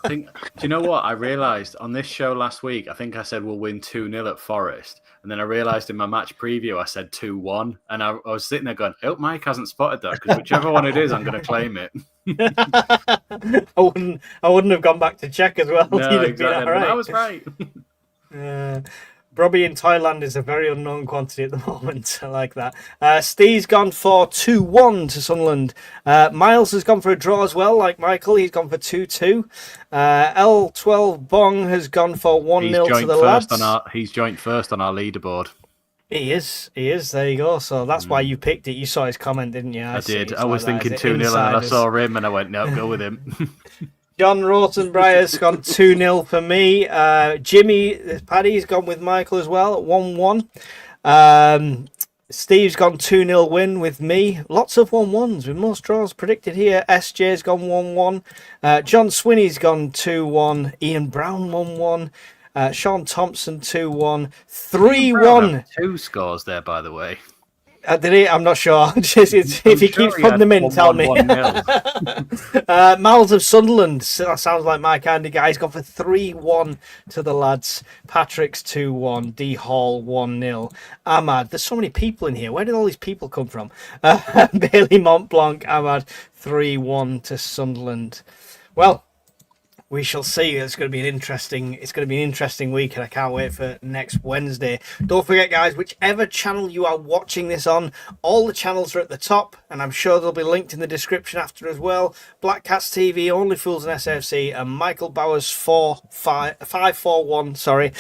Do you know what? I realised on this show last week, I think I said we'll win 2-0 at Forest. And then I realised in my match preview, I said 2-1. And I was sitting there going, I hope Mike hasn't spotted that, because whichever one it is, I'm going to claim it. I wouldn't have gone back to check as well. No, exactly. Right. I was right. Robbie in Thailand is a very unknown quantity at the moment. I like that. Steve's gone for 2-1 to Sunderland. Miles has gone for a draw as well, like Michael. He's gone for 2-2. L12 Bong has gone for 1-0 to the lads. He's joint first on our leaderboard. He is. There you go. So that's why you picked it. You saw his comment, didn't you? I did. I was thinking 2-0 and then I saw him and I went, no, go with him. John Rotenbreyer's gone 2-0 for me. Jimmy Paddy's gone with Michael as well at 1-1. Steve's gone 2-0 win with me. Lots of 1-1s with most draws predicted here. SJ's gone 1-1. John Swinney's gone 2-1. Ian Brown 1-1. Sean Thompson 2-1. 3-1. 2 scores there, by the way. Did he? I'm not sure. If he keeps putting them in, tell me. Miles of Sunderland. That sounds like my kind of guy. He's gone for 3-1 to the lads. Patrick's 2-1. D Hall 1-0. Ahmad. There's so many people in here. Where did all these people come from? Bailey Montblanc. Ahmad 3-1 to Sunderland. Well, we shall see. It's going to be an interesting week, and I can't wait for next Wednesday. Don't forget, guys, whichever channel you are watching this on, all the channels are at the top, and I'm sure they'll be linked in the description after as well. Black Cats TV, Only Fools and SFC, and Michael Bowers 541. Sorry.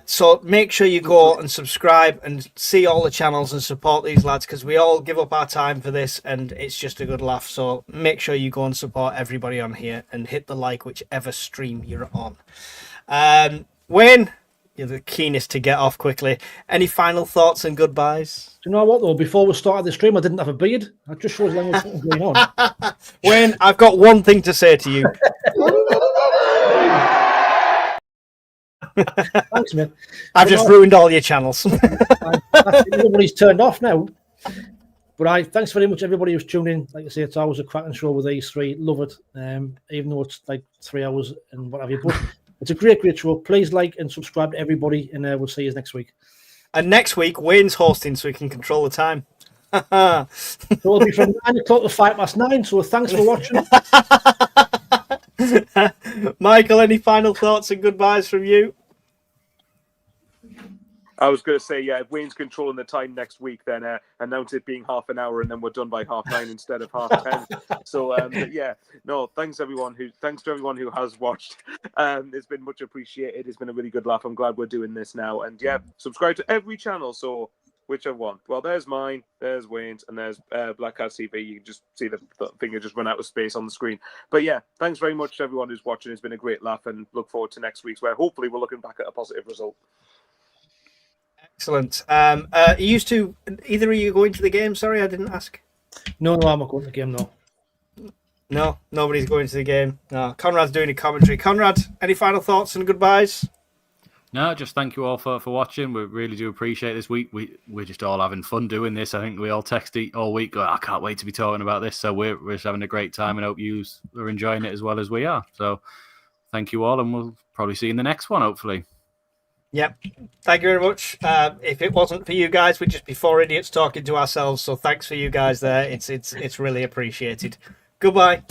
So make sure you go and subscribe and see all the channels and support these lads, because we all give up our time for this, and it's just a good laugh. So make sure you go and support everybody on here and hit the like whichever stream you're on. Wayne, you're the keenest to get off quickly. Any final thoughts and goodbyes? Do you know what, though? Before we started the stream, I didn't have a beard. That just shows how much was going on. Wayne, I've got one thing to say to you. Thanks, man. I've just ruined all your channels. Everybody's turned off now. But thanks very much, everybody who's tuned in. Like I say, it's always a cracking show with these three. Love it. Even though it's like 3 hours and what have you. But it's a great show. Please like and subscribe to everybody, and we'll see you next week. And next week, Wayne's hosting, so he can control the time. So it'll be from 9 o'clock to 9:05. So thanks for watching. Michael, any final thoughts and goodbyes from you? I was going to say, yeah, if Wayne's controlling the time next week, then announce it being half an hour, and then we're done by 9:30 instead of 10:30. So, but yeah, no, thanks to everyone who has watched. It's been much appreciated. It's been a really good laugh. I'm glad we're doing this now, and yeah, subscribe to every channel. So, whichever one. Well, there's mine, there's Wayne's, and there's Black Cat TV. You can just see the finger just run out of space on the screen. But yeah, thanks very much to everyone who's watching. It's been a great laugh, and look forward to next week's, where hopefully we're looking back at a positive result. Excellent. Either of you going to the game? Sorry, I didn't ask. No, I'm not going to the game, no. No, nobody's going to the game. No, Conrad's doing a commentary. Conrad, any final thoughts and goodbyes? No, just thank you all for watching. We really do appreciate this week. We're just all having fun doing this. I think we all texted all week, going, I can't wait to be talking about this. So we're just having a great time, and hope you are enjoying it as well as we are. So thank you all, and we'll probably see you in the next one, hopefully. Yep. Thank you very much. If it wasn't for you guys, we'd just be four idiots talking to ourselves. So thanks for you guys there. It's really appreciated. Goodbye.